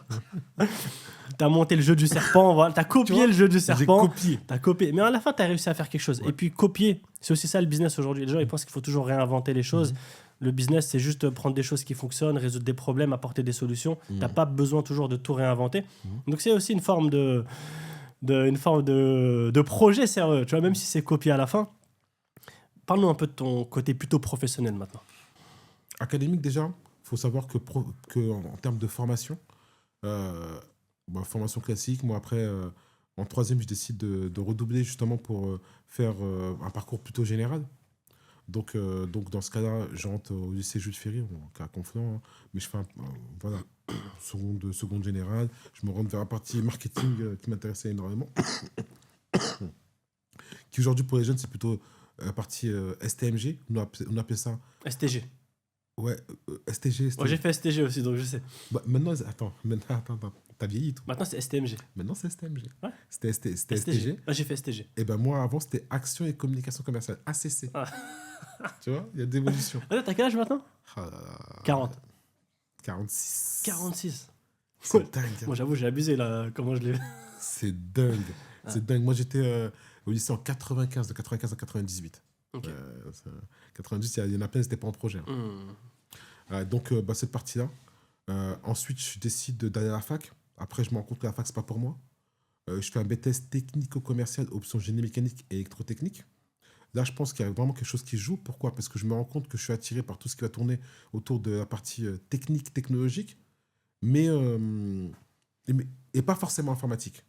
Tu as monté le jeu du serpent, voilà. Tu as Tu copié vois, le jeu du j'ai serpent. copié. T'as copié. Mais à la fin, tu as réussi à faire quelque chose. Ouais. Et puis, copier, c'est aussi ça le business aujourd'hui. Les gens, ils pensent qu'il faut toujours réinventer les choses. Le business, c'est juste prendre des choses qui fonctionnent, résoudre des problèmes, apporter des solutions. T'as pas besoin toujours de tout réinventer. Donc, c'est aussi une forme de projet sérieux. Tu vois, même si c'est copié à la fin. Parle-nous un peu de ton côté plutôt professionnel maintenant. Académique, déjà, il faut savoir en termes de formation, formation classique, moi après, en troisième, je décide de redoubler justement pour faire un parcours plutôt général. Donc dans ce cas-là, j'entre au lycée Jules Ferry, à Conflans, hein, mais je fais voilà, seconde générale. Je me rends vers la partie marketing qui m'intéressait énormément, qui aujourd'hui pour les jeunes, c'est plutôt la partie STMG, on appelle ça. STG. Ouais, STG. Moi, j'ai fait STG aussi, donc je sais. Maintenant, attends, t'as vieilli, toi. Maintenant, c'est STMG. Maintenant, c'est STMG. Ouais. C'était STG. STG. Ah, j'ai fait STG. Et ben moi, avant, c'était Action et Communication Commerciale, ACC. Ah. Tu vois, il y a des évolutions. Ah, t'as quel âge maintenant? Ah là là. 40. 46. 46. C'est Ouais. dingue. hein. Moi, j'avoue, j'ai abusé là. Comment je l'ai. C'est dingue. Ah. C'est dingue. Moi, j'étais au lycée en 95, de 95 à 98. Ok. 90, il y en a plein, c'était pas en projet. hein. Donc, cette partie-là. Ensuite, je décide d'aller à la fac. Après, je me rends compte que la fac, c'est pas pour moi. Je fais un BTS technico-commercial, option génie mécanique et électrotechnique. Là, je pense qu'il y a vraiment quelque chose qui joue. Pourquoi? Parce que je me rends compte que je suis attiré par tout ce qui va tourner autour de la partie technique, technologique, mais, et pas forcément informatique.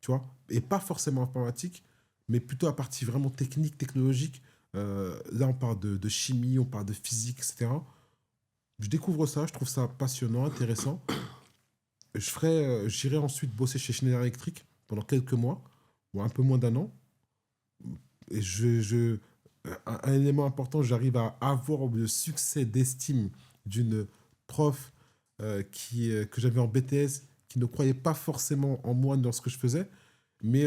Tu vois? Et pas forcément informatique, mais plutôt la partie vraiment technique, technologique. Là, on parle de chimie, on parle de physique, etc. Je découvre ça, je trouve ça passionnant, intéressant. J'irai ensuite bosser chez Schneider Electric pendant quelques mois, ou un peu moins d'un an. Et un élément important, j'arrive à avoir le succès d'estime d'une prof que j'avais en BTS, qui ne croyait pas forcément en moi dans ce que je faisais, mais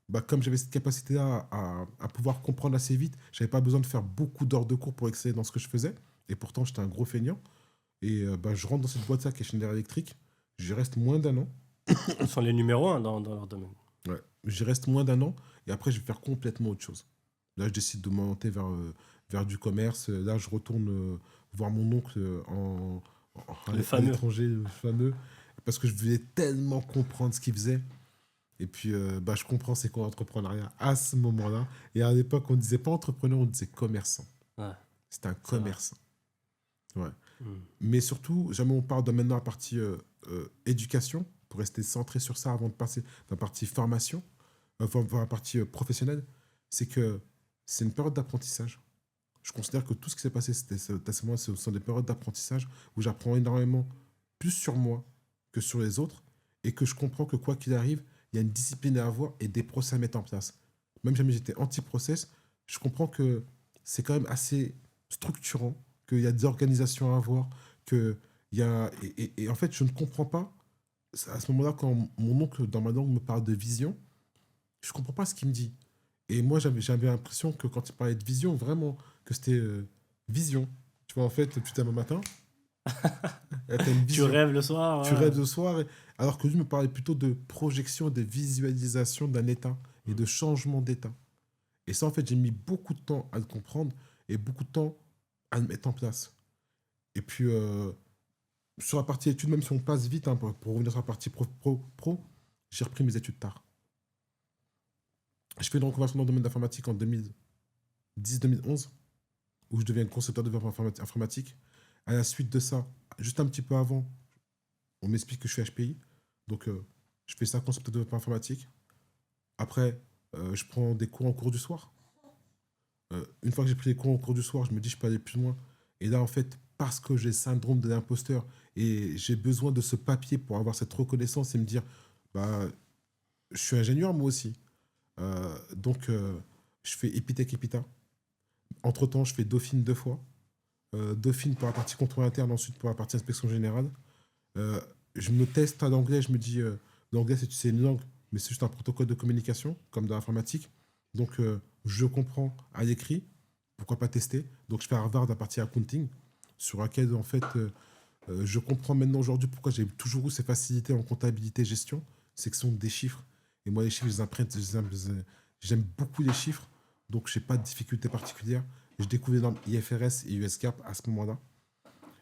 bah, comme j'avais cette capacité-là à pouvoir comprendre assez vite, j'avais pas besoin de faire beaucoup d'heures de cours pour exceller dans ce que je faisais. Et pourtant, j'étais un gros feignant. Et bah, je rentre dans cette boîte-là qui est Schneider Electric. J'y reste moins d'un an. Ils sont les numéros 1 dans leur domaine. Ouais. J'y reste moins d'un an. Et après, je vais faire complètement autre chose. Là, je décide de m'orienter vers du commerce. Là, je retourne voir mon oncle Le à fameux. l'étranger, le fameux. Parce que je voulais tellement comprendre ce qu'il faisait. Et puis, bah, je comprends c'est quoi l'entrepreneuriat à ce moment-là. Et à l'époque, on ne disait pas entrepreneur, on disait commerçant. Ouais, C'était un c'est vrai. commerçant. Ouais. Hmm. Mais surtout, jamais on parle de maintenant la partie éducation, pour rester centré sur ça avant de passer dans la partie formation, voir la partie professionnelle, c'est que c'est une période d'apprentissage. Je considère que tout ce qui s'est passé, ce sont des périodes d'apprentissage où j'apprends énormément plus sur moi que sur les autres et que je comprends que quoi qu'il arrive, il y a une discipline à avoir et des process à mettre en place. Même si j'étais anti-process, je comprends que c'est quand même assez structurant, qu'il y a des organisations à avoir, que il y a... Et en fait, je ne comprends pas, à ce moment-là, quand mon oncle, dans ma langue, me parle de vision, je ne comprends pas ce qu'il me dit. Et moi, j'avais l'impression que quand il parlait de vision, vraiment, que c'était vision. Tu vois, en fait, putain, un matin, t'as une Tu vision. rêves le soir. Tu Ouais. rêves le soir, alors que lui me parlait plutôt de projection, de visualisation d'un état et de changement d'état. Et ça, en fait, j'ai mis beaucoup de temps à le comprendre et beaucoup de temps à le mettre en place. Et puis, sur la partie études, même si on passe vite, hein, pour revenir sur la partie pro, j'ai repris mes études tard. Je fais une reconversion dans le domaine de l'informatique en 2010-2011, où je deviens concepteur de développement informatique. À la suite de ça, juste un petit peu avant, on m'explique que je suis HPI. Donc, je fais ça, concepteur de développement informatique. Après, je prends des cours en cours du soir. Une fois que j'ai pris les cours en cours du soir, je me dis je peux aller plus loin. Et là, en fait, parce que j'ai le syndrome de l'imposteur et j'ai besoin de ce papier pour avoir cette reconnaissance et me dire, bah, je suis ingénieur moi aussi. Donc, je fais Epitech Epita. Entre-temps, je fais Dauphine 2 fois. Dauphine pour la partie contrôle interne, ensuite pour la partie inspection générale. Euh, je me teste à l'anglais, je me dis, l'anglais c'est une langue, mais c'est juste un protocole de communication, comme dans l'informatique. Donc, je comprends à l'écrit, pourquoi pas tester. Donc, je fais Harvard la partie accounting, sur laquelle, en fait, je comprends maintenant aujourd'hui pourquoi j'ai toujours eu ces facilités en comptabilité gestion, c'est que ce sont des chiffres. Et moi, les chiffres, je les imprègne, j'aime beaucoup les chiffres, donc je n'ai pas de difficulté particulière. Je découvre les normes IFRS et US GAAP à ce moment-là.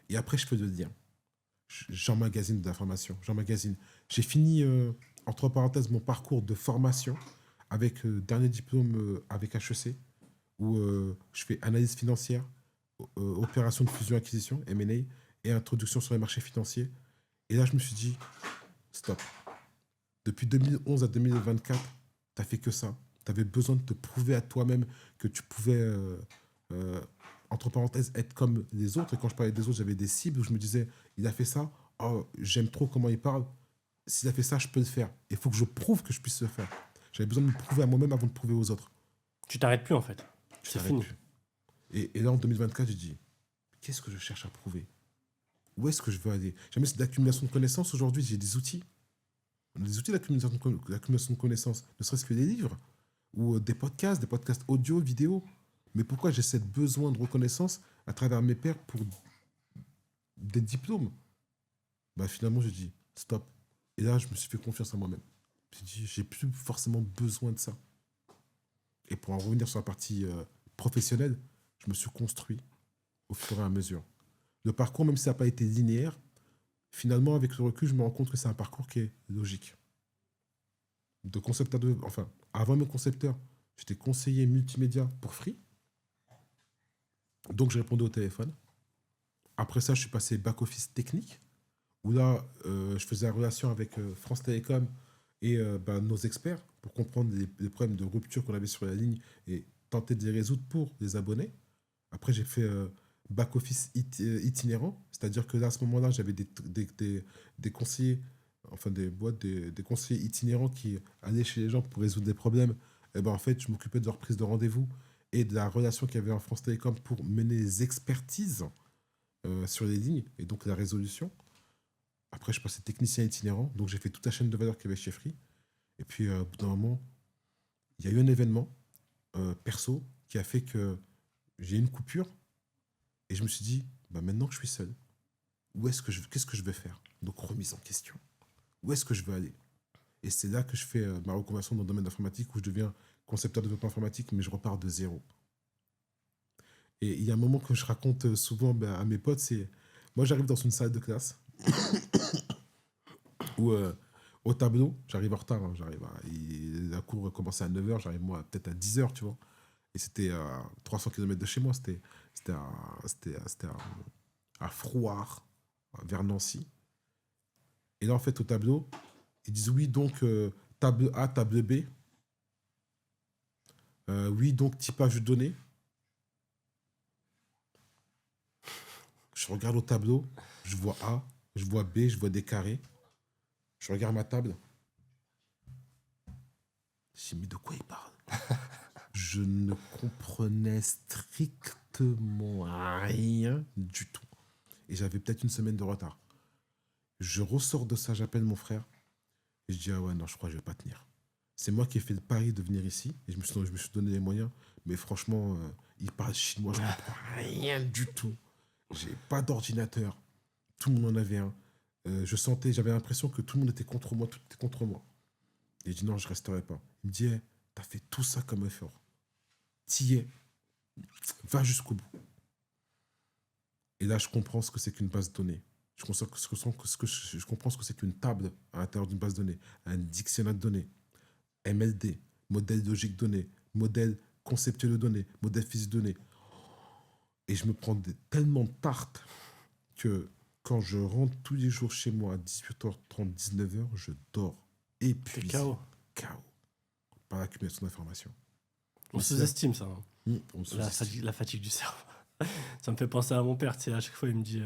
Et après, je fais le lien. J'emmagasine de l'information. J'emmagasine. J'ai fini, entre parenthèses, mon parcours de formation avec dernier diplôme avec HEC, où je fais analyse financière, opération de fusion-acquisition, M&A, et introduction sur les marchés financiers. Et là, je me suis dit, stop. Depuis 2011 à 2024, tu as fait que ça. Tu avais besoin de te prouver à toi-même que tu pouvais, euh, entre parenthèses, être comme les autres. Et quand je parlais des autres, j'avais des cibles où je me disais, il a fait ça, oh, j'aime trop comment il parle. S'il a fait ça, je peux le faire. Il faut que je prouve que je puisse le faire. J'avais besoin de me prouver à moi-même avant de prouver aux autres. Tu t'arrêtes plus en fait. Je C'est t'arrête fini. plus. Et là, en 2024, j'ai dit, qu'est-ce que je cherche à prouver? Où est-ce que je veux aller? Jamais c'est de l'accumulation de connaissances. Aujourd'hui, j'ai des outils. Des outils d'accumulation de connaissances. Ne serait-ce que des livres ou des podcasts audio, vidéo. Mais pourquoi j'ai ce besoin de reconnaissance à travers mes pairs pour des diplômes? Bah, finalement, j'ai dit, stop. Et là, je me suis fait confiance en moi-même. J'ai dit, j'ai plus forcément besoin de ça. Et pour en revenir sur la partie professionnelle, je me suis construit au fur et à mesure. Le parcours, même si ça n'a pas été linéaire, finalement, avec le recul, je me rends compte que c'est un parcours qui est logique. De concepteur de... Enfin, avant mes concepteurs, J'étais conseiller multimédia pour Free. Donc, je répondais au téléphone. Après ça, je suis passé back-office technique, où là, je faisais la relation avec France Télécom et nos experts pour comprendre les problèmes de rupture qu'on avait sur la ligne et tenter de les résoudre pour les abonnés. Après, j'ai fait back-office itinérant, c'est-à-dire que là, à ce moment-là, j'avais des conseillers, enfin des conseillers itinérants qui allaient chez les gens pour résoudre des problèmes. Et ben, en fait, je m'occupais de leur prise de rendez-vous et de la relation qu'il y avait en France Télécom pour mener les expertises sur les lignes et donc la résolution. Après, je passais technicien itinérant, donc j'ai fait toute la chaîne de valeur qu'il y avait chez Free. Et puis, au bout d'un moment, il y a eu un événement perso qui a fait que j'ai eu une coupure et je me suis dit, maintenant que je suis seul, qu'est-ce que je vais faire? Donc, remise en question. Où est-ce que je veux aller? Et c'est là que je fais ma reconversion dans le domaine d'informatique où je deviens concepteur de développement informatique, mais je repars de zéro. Et il y a un moment que je raconte souvent à mes potes, c'est... Moi, j'arrive dans une salle de classe où, au tableau, j'arrive en retard. Hein, la cour commençait à 9h, j'arrive moi peut-être à 10h, tu vois. Et c'était à 300 km de chez moi, c'était à Frouard, vers Nancy. Et là, en fait, au tableau, ils disent oui, donc table A, table B. Oui, donc typage de données. Je regarde au tableau, je vois A, je vois B, je vois des carrés. Je regarde ma table. Je dis, mais de quoi il parle? Je ne comprenais strictement rien du tout. Et j'avais peut-être une semaine de retard. Je ressors de ça, j'appelle mon frère. Et je dis, ah ouais, non, je crois que je ne vais pas tenir. C'est moi qui ai fait le pari de venir ici. Et je me suis donné les moyens. Mais franchement, il parle chinois, je ne comprends rien du tout. J'ai pas d'ordinateur. Tout le monde en avait un. J'avais l'impression que tout le monde était contre moi, tout était contre moi. Et je dis non, je resterai pas. Il me dit, hey, t'as fait tout ça comme effort. T'y es. Va jusqu'au bout. Et là, je comprends ce que c'est qu'une base de données. Je comprends ce que c'est qu'une table à l'intérieur d'une base de données, un dictionnaire de données, MLD, modèle logique de données, modèle conceptuel de données, modèle physique de données. Et je me prends tellement de tartes que quand je rentre tous les jours chez moi à 18h30, 19h, je dors épuisé. C'est KO. KO. Par l'accumulation d'informations. On sous-estime ça. Hein. On sous-estime. La fatigue du cerveau. Ça me fait penser à mon père. Tu sais, à chaque fois, il me dit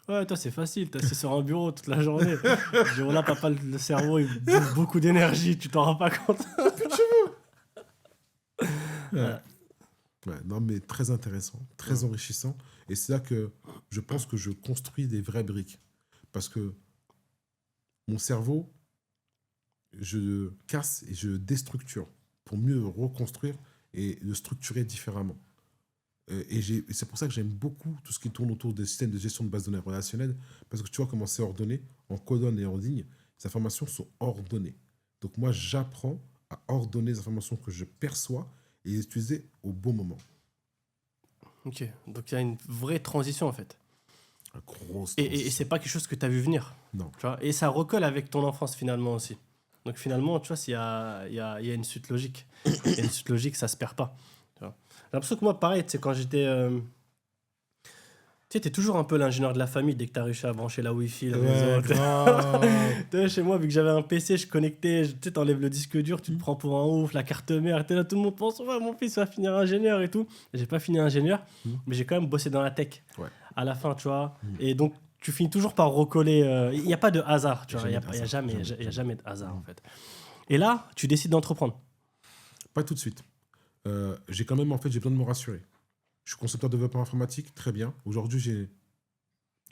ouais, toi, c'est facile. T'es assis sur un bureau toute la journée. Je dis voilà, papa, le cerveau, il bouffe beaucoup d'énergie. Tu t'en rends pas compte. Ouais. Ouais, non, mais très intéressant, très enrichissant. Et c'est là que je pense que je construis des vraies briques. Parce que mon cerveau, je le casse et je le déstructure pour mieux le reconstruire et le structurer différemment. Et c'est pour ça que j'aime beaucoup tout ce qui tourne autour des systèmes de gestion de base de données relationnelles, parce que tu vois comment c'est ordonné, en colonne et en ligne, les informations sont ordonnées. Donc moi, j'apprends à ordonner les informations que je perçois et les utiliser au bon moment. Ok, donc il y a une vraie transition en fait. Une grosse Et c'est pas quelque chose que tu as vu venir. Non. Tu vois, et ça recolle avec ton enfance finalement aussi. Donc finalement, tu vois, il y a une suite logique. Il y a une suite logique, ça se perd pas. Tu vois. J'ai l'impression que moi, pareil, tu sais, quand j'étais... tu sais, t'es toujours un peu l'ingénieur de la famille dès que t'as réussi à brancher la Wi-Fi, la maison. Tu sais, chez moi, vu que j'avais un PC, je connectais, tu sais, t'enlèves le disque dur, tu te prends pour un ouf, la carte mère, t'es là, tout le monde pense, ouais, mon fils va finir ingénieur et tout. J'ai pas fini ingénieur, mais j'ai quand même bossé dans la tech. Ouais. À la fin, tu vois. Et donc, tu finis toujours par recoller. Il n'y a pas de hasard, tu vois. Il n'y a jamais de hasard, en fait. Et là, tu décides d'entreprendre. Pas tout de suite. J'ai quand même, en fait, j'ai besoin de me rassurer. Je suis concepteur de développement informatique, très bien. Aujourd'hui, j'ai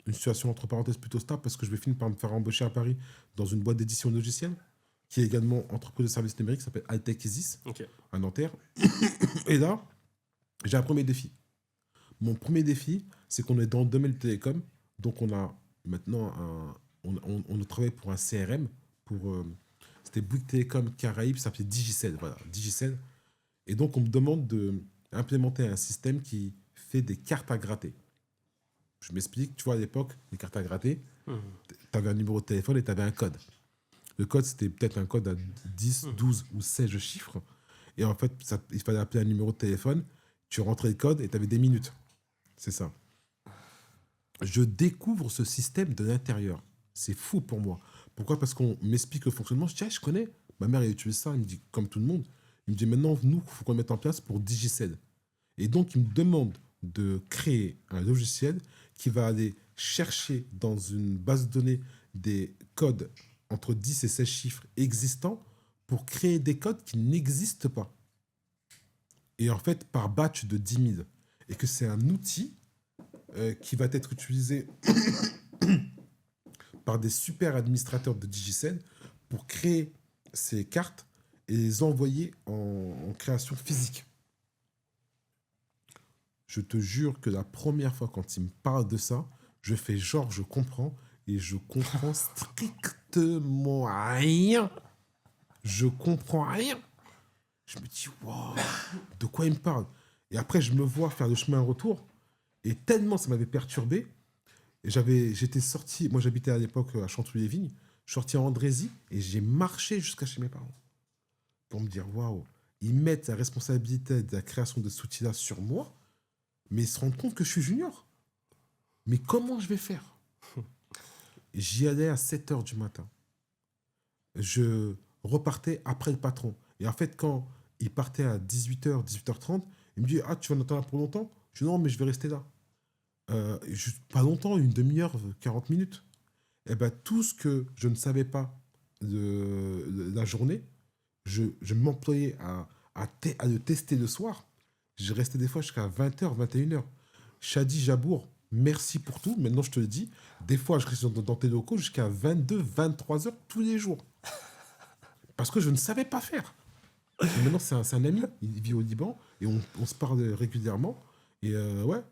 une situation, entre parenthèses, plutôt stable parce que je vais finir par me faire embaucher à Paris dans une boîte d'édition logicielle qui est également entreprise de services numériques, qui s'appelle Altec Isis, à Nanterre. Et là, j'ai un premier défi. Mon premier défi, c'est qu'on est dans le domaine télécom. Donc, on a maintenant on travaille pour un CRM. C'était Bouygues Télécom Caraïbes, ça s'appelait Digicel. Voilà, Digicel. Et donc, on me demande d'implémenter un système qui fait des cartes à gratter. Je m'explique. Tu vois, à l'époque, les cartes à gratter, tu avais un numéro de téléphone et tu avais un code. Le code, c'était peut-être un code à 10, 12 ou 16 chiffres. Et en fait, il fallait appeler un numéro de téléphone, tu rentrais le code et tu avais des minutes. C'est ça. Je découvre ce système de l'intérieur. C'est fou pour moi. Pourquoi? Parce qu'on m'explique le fonctionnement. Je dis, ah, je connais. Ma mère, elle utilise ça. Elle me dit, comme tout le monde. Il me dit, maintenant, nous, il faut qu'on le mette en place pour Digicel. Et donc, il me demande de créer un logiciel qui va aller chercher dans une base de données des codes entre 10 et 16 chiffres existants pour créer des codes qui n'existent pas. Et en fait, par batch de 10 000. Et que c'est un outil qui va être utilisé par des super administrateurs de Digicel pour créer ces cartes et les envoyer en création physique. Je te jure que la première fois quand il me parle de ça, je fais genre je comprends et je comprends strictement rien. Je comprends rien. Je me dis, waouh, de quoi il me parle? Et après, je me vois faire le chemin retour. Et tellement ça m'avait perturbé, j'étais sorti, moi j'habitais à l'époque à Chanteloup-les-Vignes, je suis sorti en Andrésie et j'ai marché jusqu'à chez mes parents pour me dire waouh, ils mettent la responsabilité de la création de cet outil-là sur moi, mais ils se rendent compte que je suis junior. Mais comment je vais faire? J'y allais à 7 h du matin. Je repartais après le patron. Et en fait, quand il partait à 18 h, 18 h 30, il me dit, ah, tu vas attendre là pour longtemps? Je dis, non, mais je vais rester là. Pas longtemps, une demi-heure, 40 minutes. Et ben, tout ce que je ne savais pas de la journée, je m'employais à le tester le soir. Je restais des fois jusqu'à 20 h, 21 h. Chadi Jabour, merci pour tout. Maintenant, je te le dis, des fois, je reste dans tes locaux jusqu'à 22, 23 h tous les jours. Parce que je ne savais pas faire. Et maintenant, c'est un ami, il vit au Liban, et on se parle régulièrement. Et ouais,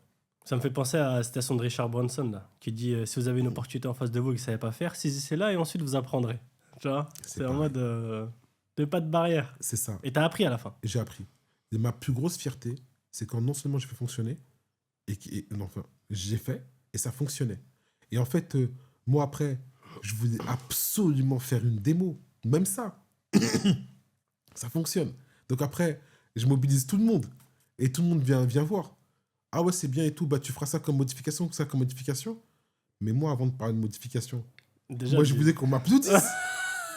Ça me fait penser à la citation de Richard Branson, là, qui dit si vous avez une opportunité en face de vous et que vous ne savez pas faire, saisissez-la et ensuite vous apprendrez. Tu vois? C'est en pareil. mode de pas de barrière. C'est ça. Et t'as appris à la fin. Et j'ai appris. Et ma plus grosse fierté, c'est quand non seulement j'ai fait fonctionner, non, enfin, j'ai fait et ça fonctionnait. Et en fait, moi après, je voulais absolument faire une démo. Même ça, ça fonctionne. Donc après, je mobilise tout le monde. Et tout le monde vient voir. Ah ouais, c'est bien et tout. Bah, tu feras ça comme modification, ça comme modification. Mais moi, avant de parler de modification, Déjà, moi, je voulais qu'on m'applaudisse.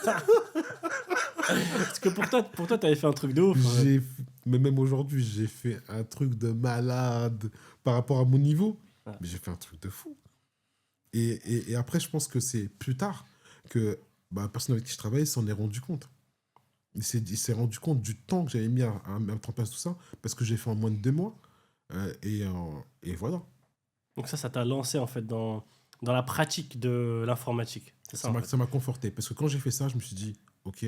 Parce que pour toi, t'avais fait un truc de ouf. Hein. Mais même aujourd'hui, j'ai fait un truc de malade par rapport à mon niveau. Ouais. Mais j'ai fait un truc de fou. Et après, je pense que c'est plus tard que la personne avec qui je travaillais s'en est rendu compte. Il s'est rendu compte du temps que j'avais mis à mettre en place tout ça, parce que j'ai fait en moins de 2 mois. Et voilà. Donc ça t'a lancé en fait dans la pratique de l'informatique. C'est ça, en fait. Ça m'a conforté. Parce que quand j'ai fait ça, je me suis dit, ok,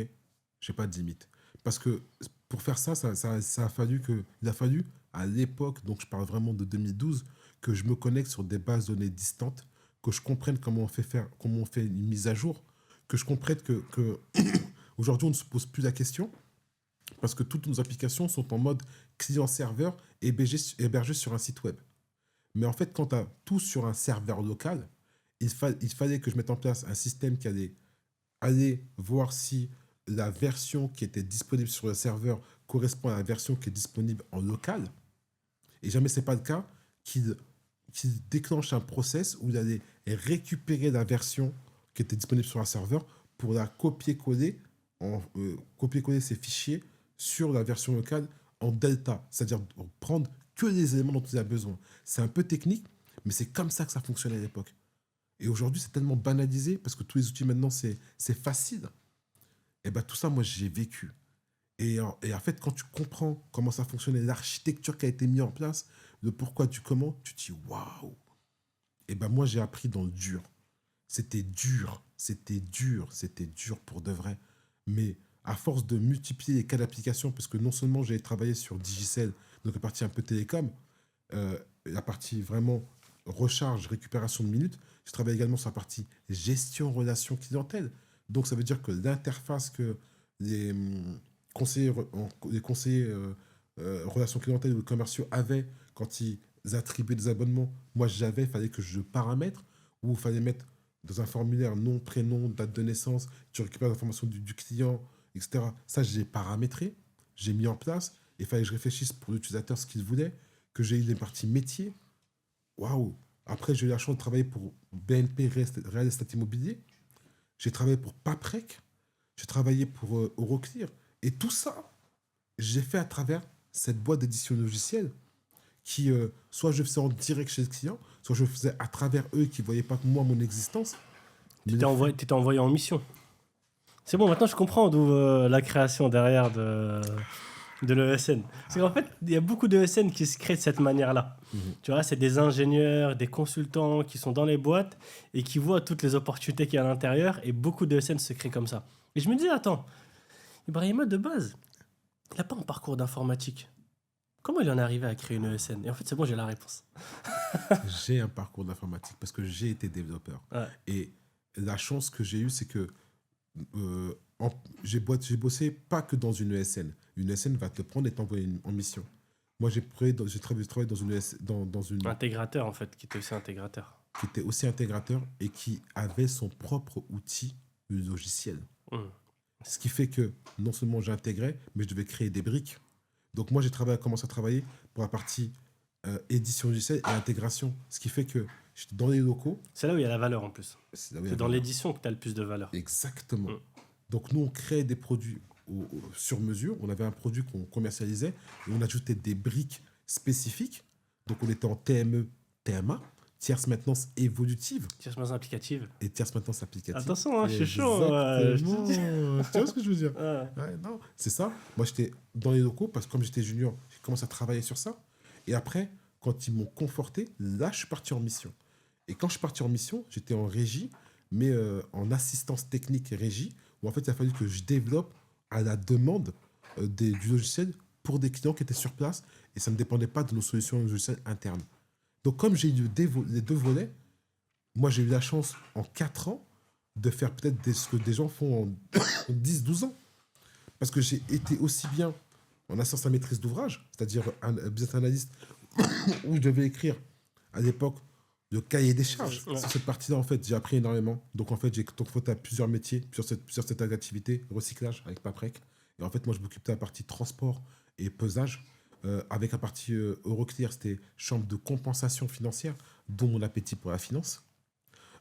j'ai pas de limite. Parce que pour faire ça, il a fallu, à l'époque, donc je parle vraiment de 2012, que je me connecte sur des bases de données distantes, que je comprenne comment on fait une mise à jour, que je comprenne que aujourd'hui, on ne se pose plus la question, parce que toutes nos applications sont en mode client-serveur hébergées sur un site web. Mais en fait, quand tu as tout sur un serveur local, il fallait que je mette en place un système qui allait aller voir si la version qui était disponible sur le serveur correspond à la version qui est disponible en local. Et jamais ce n'est pas le cas, qu'il déclenche un process où il allait récupérer la version qui était disponible sur un serveur pour la copier-coller ces fichiers sur la version locale en delta, c'est-à-dire prendre que les éléments dont il a besoin. C'est un peu technique, mais c'est comme ça que ça fonctionnait à l'époque. Et aujourd'hui, c'est tellement banalisé parce que tous les outils maintenant, c'est facile. Et bien tout ça, moi, j'ai vécu. Et en fait, quand tu comprends comment ça fonctionnait, l'architecture qui a été mise en place, le pourquoi du comment, tu te dis waouh. Et ben moi, j'ai appris dans le dur. C'était dur pour de vrai. Mais à force de multiplier les cas d'application, parce que non seulement j'ai travaillé sur Digicel, donc la partie un peu télécom, la partie vraiment recharge, récupération de minutes, je travaille également sur la partie gestion relation clientèle. Donc ça veut dire que l'interface que les conseillers relations clientèle ou commerciaux avaient quand ils attribuaient des abonnements, moi j'avais, il fallait que je paramètre, ou il fallait mettre dans un formulaire nom, prénom, date de naissance, tu récupères l'information du client, etc. Ça, j'ai paramétré. j'ai mis en place. Il fallait que je réfléchisse pour l'utilisateur ce qu'il voulait, que j'ai eu les parties métiers. Waouh! Après, j'ai eu la chance de travailler pour BNP Real Estate Immobilier. J'ai travaillé pour Paprec. J'ai travaillé pour Euroclear. Et tout ça, j'ai fait à travers cette boîte d'édition logicielle qui, soit je faisais en direct chez le client, soit je faisais à travers eux qui ne voyaient pas moi mon existence. Tu t'es envoyé en mission. C'est bon, maintenant je comprends d'où la création derrière de l'ESN. Parce qu'en fait, il y a beaucoup d'ESN qui se créent de cette manière-là. Tu vois, c'est des ingénieurs, des consultants qui sont dans les boîtes et qui voient toutes les opportunités qu'il y a à l'intérieur. Et beaucoup d'ESN se créent comme ça. Et je me disais, attends, Ibrahima, de base, il n'a pas un parcours d'informatique. Comment il en est arrivé à créer une ESN? Et en fait, c'est bon, j'ai la réponse. J'ai un parcours d'informatique parce que j'ai été développeur. Ouais. Et la chance que j'ai eue, c'est que j'ai bossé pas que dans une ESN. Une ESN va te prendre et t'envoyer en mission. Moi, j'ai travaillé dans une ESN, dans une Intégrateur, en fait, qui était aussi intégrateur. qui était aussi intégrateur et qui avait son propre outil logiciel. Ce qui fait que non seulement j'intégrais, mais je devais créer des briques. Donc moi, j'ai commencé à travailler pour la partie édition logicielle et intégration. Ce qui fait que j'étais dans les locaux. C'est là où il y a la valeur en plus. C'est là où il y a C'est dans la valeur. l'édition que tu as le plus de valeur. Exactement. Donc nous, on créait des produits sur mesure. On avait un produit qu'on commercialisait et on ajoutait des briques spécifiques. Donc on était en TME, TMA, tierce maintenance évolutive Tierce maintenance applicative. et tierce maintenance applicative. Attention, hein, je suis chaud. Exactement. Tu vois ce que je veux dire? Ah. Ouais, non, c'est ça. Moi, j'étais dans les locaux parce que comme j'étais junior, j'ai commencé à travailler sur ça. Et après, quand ils m'ont conforté, là, je suis parti en mission. Et quand je suis parti en mission, j'étais en régie, mais en assistance technique et régie, où en fait, il a fallu que je développe à la demande du logiciel pour des clients qui étaient sur place. Et ça ne dépendait pas de nos solutions logicielles internes. Donc, comme j'ai eu les deux volets, moi, j'ai eu la chance en 4 ans de faire peut-être ce que des gens font en 10-12 ans. Parce que j'ai été aussi bien en assistance à maîtrise d'ouvrage, c'est-à-dire un business analyst, où je devais écrire à l'époque le cahier des charges. Ouais. Sur cette partie-là, en fait, j'ai appris énormément. Donc, en fait, j'ai confronté à plusieurs métiers, sur cette activité, recyclage avec Paprec. Et en fait, moi, je m'occupais de la partie transport et pesage. Avec la partie Euroclear, c'était chambre de compensation financière, dont mon appétit pour la finance.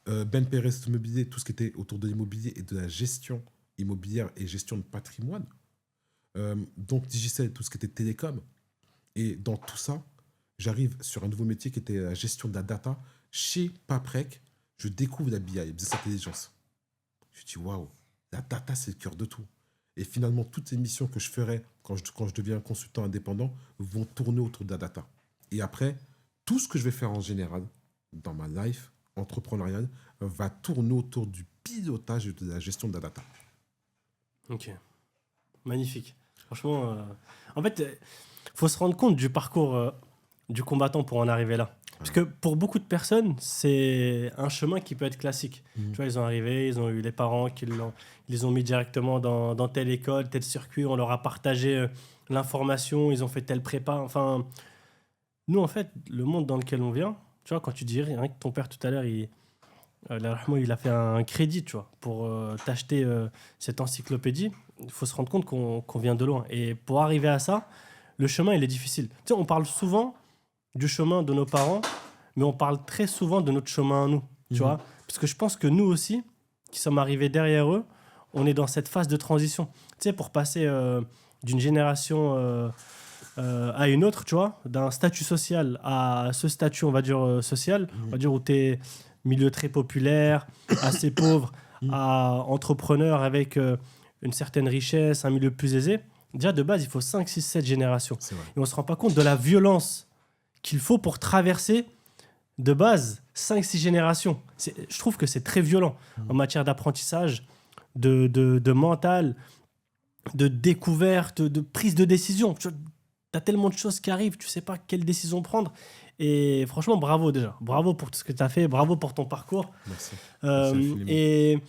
BNP Real Estate Immobilier, tout ce qui était autour de l'immobilier et de la gestion immobilière et gestion de patrimoine. Donc Digicel, tout ce qui était télécom. Et dans tout ça, j'arrive sur un nouveau métier qui était la gestion de la data. Chez Paprec, je découvre la BI, Business Intelligence. Je dis, waouh, la data, c'est le cœur de tout. Et finalement, toutes les missions que je ferai quand je deviens consultant indépendant vont tourner autour de la data. Et après, tout ce que je vais faire en général dans ma life entrepreneuriale va tourner autour du pilotage et de la gestion de la data. Ok. Magnifique. Franchement, en fait, il faut se rendre compte du parcours du combattant pour en arriver là. Parce que pour beaucoup de personnes, c'est un chemin qui peut être classique. Tu vois, ils sont arrivés, ils ont eu les parents qui ils les ont mis directement dans telle école, tel circuit, on leur a partagé l'information, ils ont fait telle prépa. Enfin, nous, en fait, le monde dans lequel on vient, tu vois, quand tu dis rien que ton père tout à l'heure, il a fait un crédit, tu vois, pour t'acheter cette encyclopédie, il faut se rendre compte qu'on vient de loin. Et pour arriver à ça, le chemin, il est difficile. Tu sais, on parle souvent du chemin de nos parents, mais on parle très souvent de notre chemin à nous, tu vois. Parce que je pense que nous aussi, qui sommes arrivés derrière eux, on est dans cette phase de transition. Tu sais, pour passer d'une génération à une autre, tu vois, d'un statut social à ce statut, on va dire, social, on va dire où tu es milieu très populaire, assez pauvre, à entrepreneur avec une certaine richesse, un milieu plus aisé. Déjà, de base, il faut 5, 6, 7 générations. C'est vrai. Et on ne se rend pas compte de la violence qu'il faut pour traverser, de base, 5, 6 générations. Je trouve que c'est très violent en matière d'apprentissage, de mental, de découverte, de prise de décision. Tu as tellement de choses qui arrivent, tu ne sais pas quelle décision prendre. Et franchement, bravo déjà. Bravo pour tout ce que tu as fait, bravo pour ton parcours. Merci. Merci infiniment.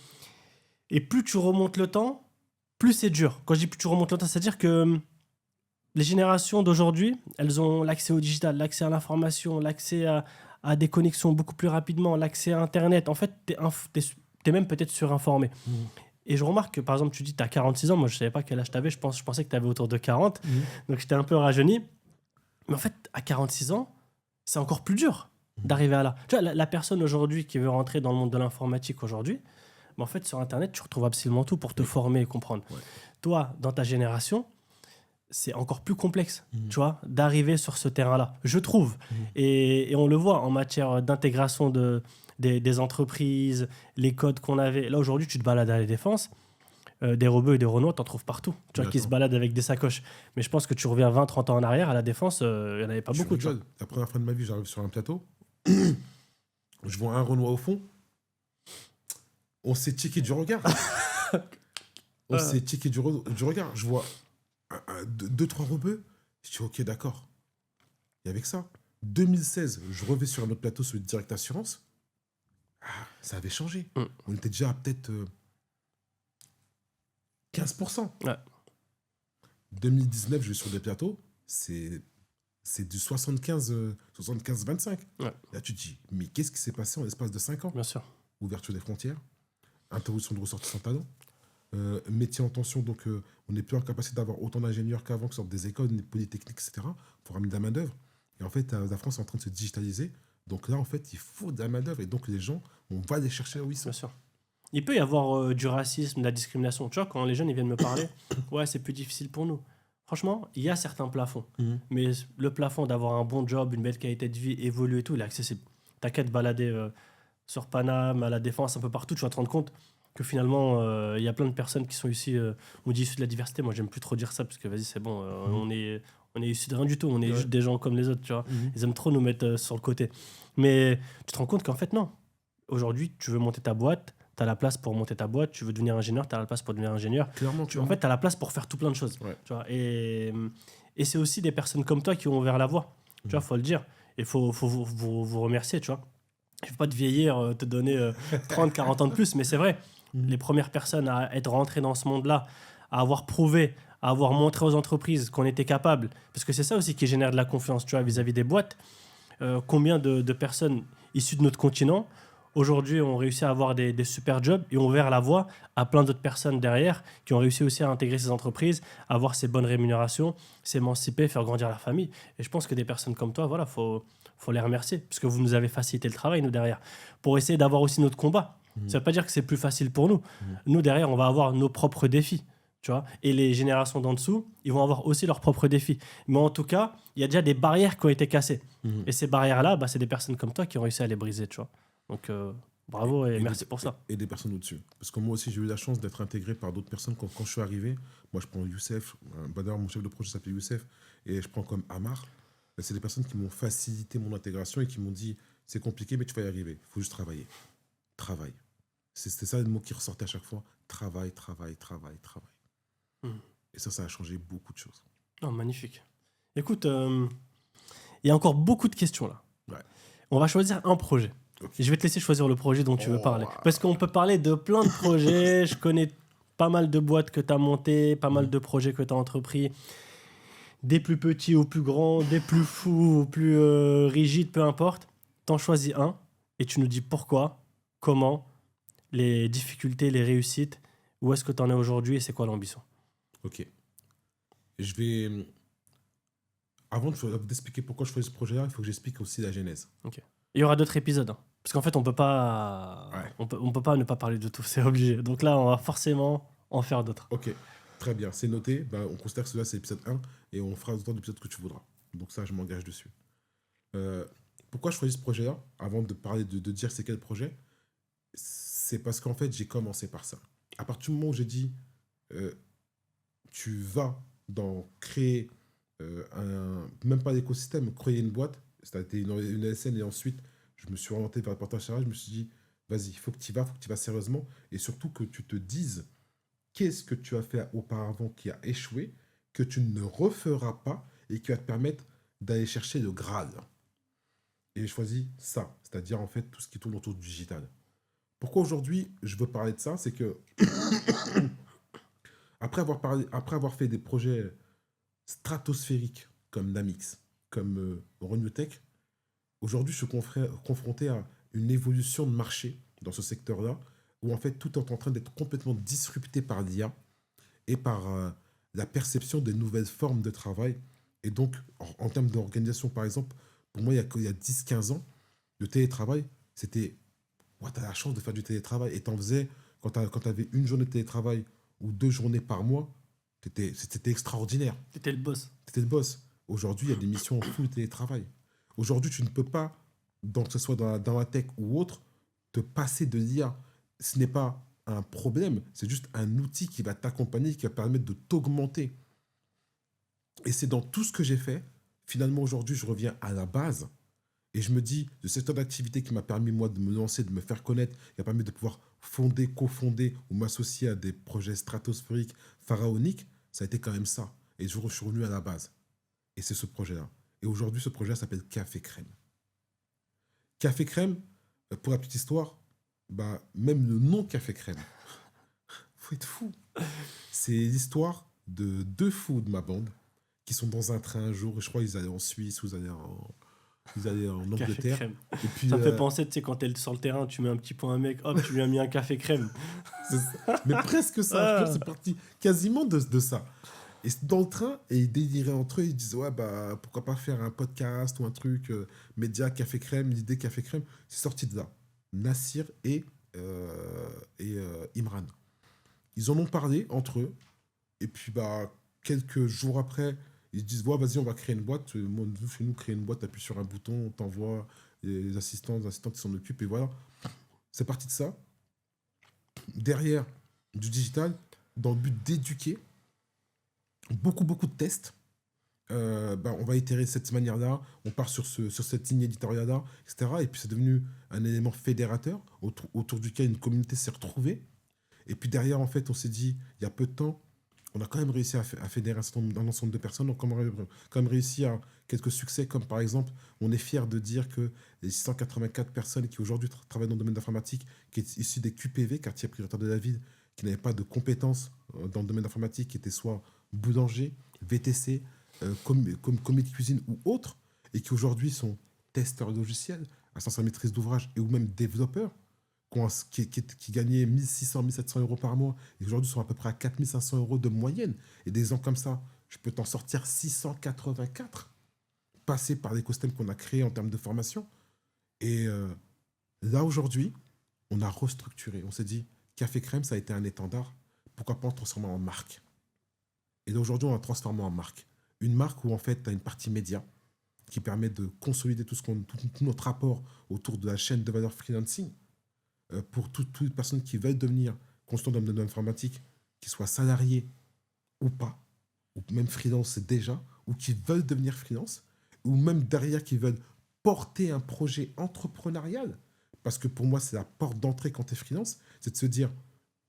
Et plus tu remontes le temps, plus c'est dur. Quand je dis plus tu remontes le temps, c'est-à-dire que les générations d'aujourd'hui, elles ont l'accès au digital, l'accès à l'information, l'accès à des connexions beaucoup plus rapidement, l'accès à Internet. En fait, t'es même peut-être surinformé. Et je remarque que, par exemple, tu dis que tu as 46 ans. Moi, je ne savais pas quel âge tu avais. Je pensais que tu avais autour de 40. Donc, j'étais un peu rajeuni. Mais en fait, à 46 ans, c'est encore plus dur d'arriver à là. Tu vois, la personne aujourd'hui qui veut rentrer dans le monde de l'informatique aujourd'hui, mais en fait, sur Internet, tu retrouves absolument tout pour te former et comprendre. Ouais. Toi, dans ta génération, c'est encore plus complexe, tu vois, d'arriver sur ce terrain-là, je trouve. Et on le voit en matière d'intégration des entreprises, les codes qu'on avait. Là, aujourd'hui, tu te balades à la Défense, des Rebeux et des Renault, t'en trouves partout, tu vois, qui se baladent avec des sacoches. Mais je pense que tu reviens 20-30 ans en arrière, à la Défense, il n'y en avait pas beaucoup. Tu vois. La première fois de ma vie, j'arrive sur un plateau, je vois un Renoir au fond, on s'est tiqué du regard. Du regard. Je vois deux, trois rebeux. Je dis, ok, d'accord. Il y avait que ça. 2016, je reviens sur un autre plateau sur le Direct Assurance. Ah, ça avait changé. On était déjà à peut-être 15%. Ouais. 2019, je vais sur des plateaux, c'est du 75-25. Ouais. Là, tu te dis, mais qu'est-ce qui s'est passé en l'espace de 5 ans? Bien sûr. Ouverture des frontières, interruption de ressortissants talents, métier en tension, donc on n'est plus en capacité d'avoir autant d'ingénieurs qu'avant, qui sortent des écoles, des polytechniques, etc., pour ramener de la main-d'œuvre. Et en fait, la France est en train de se digitaliser. Donc là, en fait, il faut de la main-d'œuvre. Et donc, les gens, on va les chercher où ils sont. Bien sûr. Il peut y avoir du racisme, de la discrimination. Tu vois, quand les jeunes ils viennent me parler, ouais, c'est plus difficile pour nous. Franchement, il y a certains plafonds. Mais le plafond d'avoir un bon job, une belle qualité de vie, évoluer et tout, il est accessible. T'as qu'à te balader sur Paname, à la Défense, un peu partout, tu vas te rendre compte que finalement, il y a plein de personnes qui sont ici, on dit issus de la diversité. Moi, j'aime plus trop dire ça, parce que vas-y, c'est bon, on est issus de rien du tout. On est juste des gens comme les autres, tu vois. Ils aiment trop nous mettre sur le côté. Mais tu te rends compte qu'en fait, non. Aujourd'hui, tu veux monter ta boîte, tu as la place pour monter ta boîte, tu veux devenir ingénieur, tu as la place pour devenir ingénieur. Clairement. En fait, tu as la place pour faire tout plein de choses. Ouais. Tu vois, et c'est aussi des personnes comme toi qui ont ouvert la voie. Tu vois, il faut le dire. Et il faut vous remercier, tu vois. Je ne veux pas te vieillir, te donner 30, 40 ans de plus, mais c'est vrai. Les premières personnes à être rentrées dans ce monde-là, à avoir prouvé, à avoir montré aux entreprises qu'on était capable, parce que c'est ça aussi qui génère de la confiance, tu vois, vis-à-vis des boîtes. Combien de personnes issues de notre continent aujourd'hui ont réussi à avoir des super jobs et ont ouvert la voie à plein d'autres personnes derrière qui ont réussi aussi à intégrer ces entreprises, à avoir ces bonnes rémunérations, s'émanciper, faire grandir leur famille. Et je pense que des personnes comme toi, voilà, faut les remercier parce que vous nous avez facilité le travail, nous, derrière, pour essayer d'avoir aussi notre combat. Ça ne veut pas dire que c'est plus facile pour nous. Nous, derrière, on va avoir nos propres défis. Tu vois, et les générations d'en dessous, ils vont avoir aussi leurs propres défis. Mais en tout cas, il y a déjà des barrières qui ont été cassées. Et ces barrières-là, c'est des personnes comme toi qui ont réussi à les briser, tu vois. Donc, bravo et merci pour ça. Et des personnes au-dessus. Parce que moi aussi, j'ai eu la chance d'être intégré par d'autres personnes. Quand je suis arrivé, moi, je prends Youssef. D'ailleurs, mon chef de projet s'appelle Youssef. Et je prends comme Amar. C'est des personnes qui m'ont facilité mon intégration et qui m'ont dit, c'est compliqué, mais tu vas y arriver. Il faut juste travailler. Travail. C'était ça le mot qui ressortait à chaque fois. Travail, travail, travail, travail. Et ça a changé beaucoup de choses. Oh, magnifique. Écoute, il y a encore beaucoup de questions là. Ouais. On va choisir un projet. Okay. Je vais te laisser choisir le projet dont tu veux parler. Parce qu'on peut parler de plein de projets. Je connais pas mal de boîtes que tu as montées, pas mal de projets que tu as entrepris. Des plus petits ou plus grands, des plus fous ou plus rigides, peu importe. T'en choisis un et tu nous dis pourquoi, comment, les difficultés, les réussites, où est-ce que tu en es aujourd'hui et c'est quoi l'ambition. Ok. Je vais... Avant d'expliquer pourquoi je fais ce projet-là, il faut que j'explique aussi la genèse. Ok. Il y aura d'autres épisodes. Hein. Parce qu'en fait, on peut pas... Ouais. On peut pas ne pas parler de tout, c'est obligé. Donc là, on va forcément en faire d'autres. Ok, très bien. C'est noté. On considère que celui-là, c'est l'épisode 1 et on fera autant d'épisodes que tu voudras. Donc ça, je m'engage dessus. Pourquoi je choisis ce projet-là, avant de parler de dire c'est quel projet, c'est parce qu'en fait, j'ai commencé par ça. À partir du moment où j'ai dit... tu vas créer même pas d'écosystème, créer une boîte, c'était une ASN et ensuite je me suis orienté vers le portage salarial, je me suis dit vas-y, il faut que tu y vas sérieusement et surtout que tu te dises qu'est-ce que tu as fait auparavant qui a échoué, que tu ne referas pas et qui va te permettre d'aller chercher le Graal. Et j'ai choisi ça, c'est-à-dire en fait tout ce qui tourne autour du digital. Pourquoi aujourd'hui je veux parler de ça, c'est que Après avoir fait des projets stratosphériques comme Namix, comme Renewtech, aujourd'hui, je suis confronté à une évolution de marché dans ce secteur-là où en fait tout est en train d'être complètement disrupté par l'IA et par la perception des nouvelles formes de travail. Et donc, en termes d'organisation, par exemple, pour moi, il y a 10-15 ans, le télétravail, c'était, ouais, tu as la chance de faire du télétravail. Et tu en faisais, quand tu avais une journée de télétravail ou 2 journées par mois, c'était extraordinaire. T'étais le boss. C'était le boss. Aujourd'hui, il y a des missions en full télétravail. Aujourd'hui, tu ne peux pas, que ce soit dans la tech ou autre, te passer de l'IA. Ce n'est pas un problème, c'est juste un outil qui va t'accompagner, qui va permettre de t'augmenter. Et c'est dans tout ce que j'ai fait. Finalement, aujourd'hui, je reviens à la base. Et je me dis, le secteur d'activité qui m'a permis, moi, de me lancer, de me faire connaître, qui a permis de pouvoir fonder, cofonder ou m'associer à des projets stratosphériques, pharaoniques, ça a été quand même ça. Et je suis revenu à la base. Et c'est ce projet-là. Et aujourd'hui, ce projet-là s'appelle Café Crème. Café Crème, pour la petite histoire, bah, même le nom Café Crème, faut être fou. C'est l'histoire de 2 fous de ma bande qui sont dans un train un jour, et je crois qu'ils allaient en Suisse ou ils allaient en Café Angleterre. crème. Et puis, Ça me fait penser, tu sais, quand t'es sur le terrain, tu mets un petit point à un mec, hop, tu lui as mis un café crème. mais presque ça, je pense que c'est parti quasiment de ça. Et dans le train, et ils déliraient entre eux, ils disaient, ouais, bah, pourquoi pas faire un podcast ou un truc, média, Café Crème, l'idée Café Crème, c'est sorti de là. Nassir et Imran. Ils en ont parlé entre eux, et puis bah, quelques jours après, ils disent, ouais, vas-y, on va créer une boîte. Nous, fais-nous créer une boîte, appuie sur un bouton, on t'envoie les assistants qui s'en occupent, et voilà. C'est parti de ça. Derrière, du digital, dans le but d'éduquer, beaucoup de tests. Bah, on va itérer de cette manière-là, on part sur cette ligne éditoriale-là, etc. Et puis c'est devenu un élément fédérateur autour duquel une communauté s'est retrouvée. Et puis derrière, en fait, on s'est dit, il y a peu de temps, on a quand même réussi à fédérer un ensemble de personnes, on a quand même réussi à quelques succès, comme par exemple, on est fier de dire que les 684 personnes qui aujourd'hui travaillent dans le domaine d'informatique, qui est issu des QPV, quartier prioritaire de la ville, qui n'avaient pas de compétences dans le domaine d'informatique, qui étaient soit boulanger, VTC, commis de cuisine ou autres, et qui aujourd'hui sont testeurs logiciels, assistants à maîtrise d'ouvrage et ou même développeurs, qui gagnaient 1600, 1700 euros par mois, et aujourd'hui sont à peu près à 4500 euros de moyenne. Et des ans comme ça, je peux t'en sortir 684, passés par l'écosystème qu'on a créé en termes de formation. Et là, aujourd'hui, on a restructuré. On s'est dit, Café Crème, ça a été un étendard. Pourquoi pas en transformer en marque? Et là, aujourd'hui, on l'a transformé en marque. Une marque où, en fait, tu as une partie média qui permet de consolider tout notre rapport autour de la chaîne de valeur freelancing pour toutes les personnes qui veulent devenir consultants dans le domaine informatique, qu'ils soient salariés ou pas, ou même freelance déjà, ou qui veulent devenir freelance, ou même derrière qui veulent porter un projet entrepreneurial. Parce que pour moi, c'est la porte d'entrée quand tu es freelance, c'est de se dire,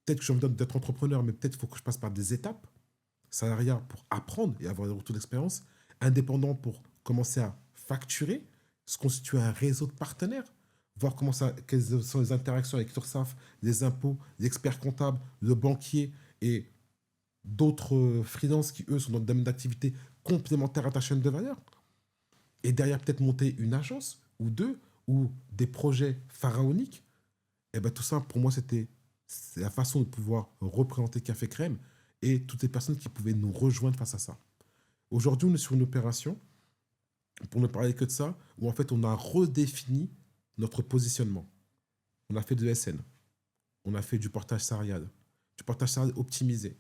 peut-être que je me donne d'être entrepreneur, mais peut-être qu'il faut que je passe par des étapes. Salariat pour apprendre et avoir des retours d'expérience, indépendant pour commencer à facturer, se constituer un réseau de partenaires, voir quelles sont les interactions avec l'URSSAF, les impôts, les experts comptables, le banquier et d'autres freelances qui, eux, sont dans le domaine d'activité complémentaire à ta chaîne de valeur. Et derrière, peut-être monter une agence ou deux, ou des projets pharaoniques. Et bien tout ça, pour moi, c'est la façon de pouvoir représenter Café Crème et toutes les personnes qui pouvaient nous rejoindre face à ça. Aujourd'hui, on est sur une opération, pour ne parler que de ça, où en fait, on a redéfini notre positionnement. On a fait de l'ESN, on a fait du portage salarial optimisé.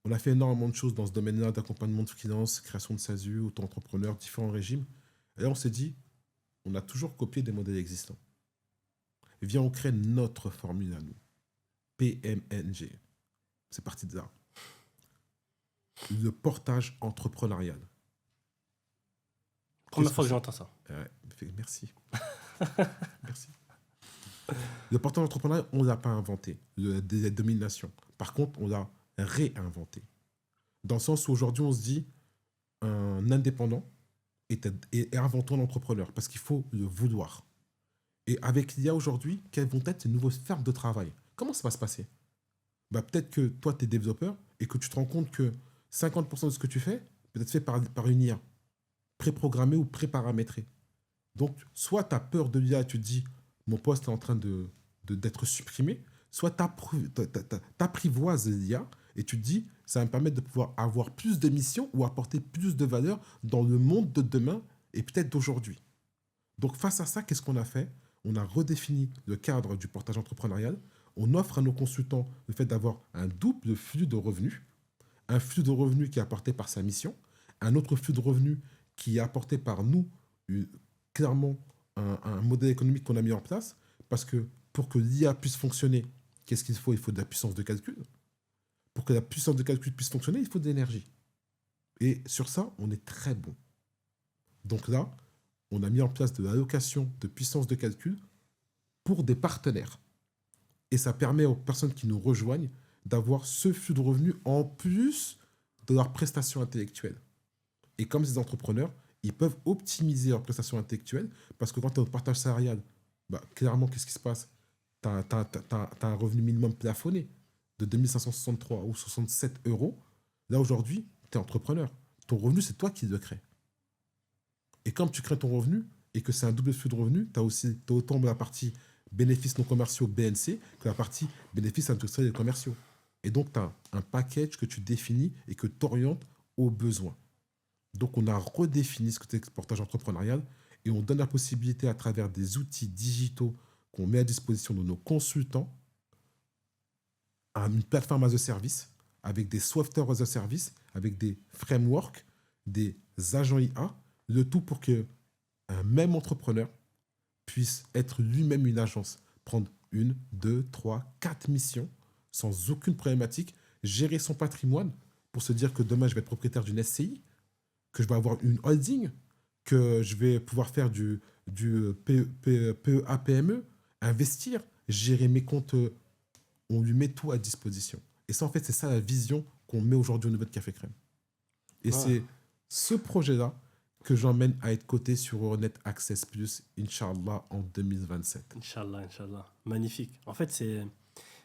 On a fait énormément de choses dans ce domaine-là, d'accompagnement de freelance, création de SASU, auto-entrepreneurs, différents régimes. Et là, on s'est dit, on a toujours copié des modèles existants. Et viens, on crée notre formule à nous. PMNG. C'est parti de là. Le portage entrepreneurial. Première fois que j'entends ça. Merci. Merci. Le portage entrepreneurial, on ne l'a pas inventé, des dominations. Par contre, on l'a réinventé. Dans le sens où aujourd'hui, on se dit, un indépendant est avant tout un entrepreneur, parce qu'il faut le vouloir. Et avec l'IA aujourd'hui, quelles vont être les nouvelles fermes de travail? Comment ça va se passer? Bah, peut-être que toi, tu es développeur et que tu te rends compte que 50% de ce que tu fais peut être fait par une IA, préprogrammée ou préparamétrée. Donc, soit tu as peur de l'IA et tu te dis, mon poste est en train d'être supprimé, soit t'apprivoises l'IA et tu te dis, ça va me permettre de pouvoir avoir plus de missions ou apporter plus de valeur dans le monde de demain et peut-être d'aujourd'hui. Donc face à ça, qu'est-ce qu'on a fait? On a redéfini le cadre du portage entrepreneurial. On offre à nos consultants le fait d'avoir un double flux de revenus. Un flux de revenus qui est apporté par sa mission, un autre flux de revenus qui est apporté par nous, clairement un modèle économique qu'on a mis en place, parce que pour que l'IA puisse fonctionner, qu'est-ce qu'il faut? Il faut de la puissance de calcul. Pour que la puissance de calcul puisse fonctionner, il faut de l'énergie. Et sur ça, on est très bon. Donc là, on a mis en place de l'allocation de puissance de calcul pour des partenaires. Et ça permet aux personnes qui nous rejoignent d'avoir ce flux de revenus en plus de leurs prestations intellectuelles. Et comme ces entrepreneurs, ils peuvent optimiser leurs prestations intellectuelles parce que quand tu es au partage salarial, clairement, qu'est-ce qui se passe? Tu as un revenu minimum plafonné de 2563 ou 67 euros. Là, aujourd'hui, tu es entrepreneur. Ton revenu, c'est toi qui le crée. Et comme tu crées ton revenu et que c'est un double flux de revenus, tu as autant la partie bénéfices non commerciaux BNC que la partie bénéfices industriels et commerciaux. Et donc, tu as un package que tu définis et que tu orientes aux besoins. Donc, on a redéfini ce que c'est le portage entrepreneurial et on donne la possibilité à travers des outils digitaux qu'on met à disposition de nos consultants à une plateforme as a service avec des softwares as a service, avec des frameworks, des agents IA, le tout pour que un même entrepreneur puisse être lui-même une agence, prendre 1, 2, 3, 4 missions sans aucune problématique, gérer son patrimoine pour se dire que demain je vais être propriétaire d'une SCI, que je vais avoir une holding, que je vais pouvoir faire du PEA, PME, investir, gérer mes comptes, on lui met tout à disposition. Et ça, en fait, c'est ça la vision qu'on met aujourd'hui au niveau de Café Crème. Et c'est ce projet-là que j'emmène à être coté sur Euronet Access Plus, Inch'Allah, en 2027. Inch'Allah, Inch'Allah. Magnifique. En fait,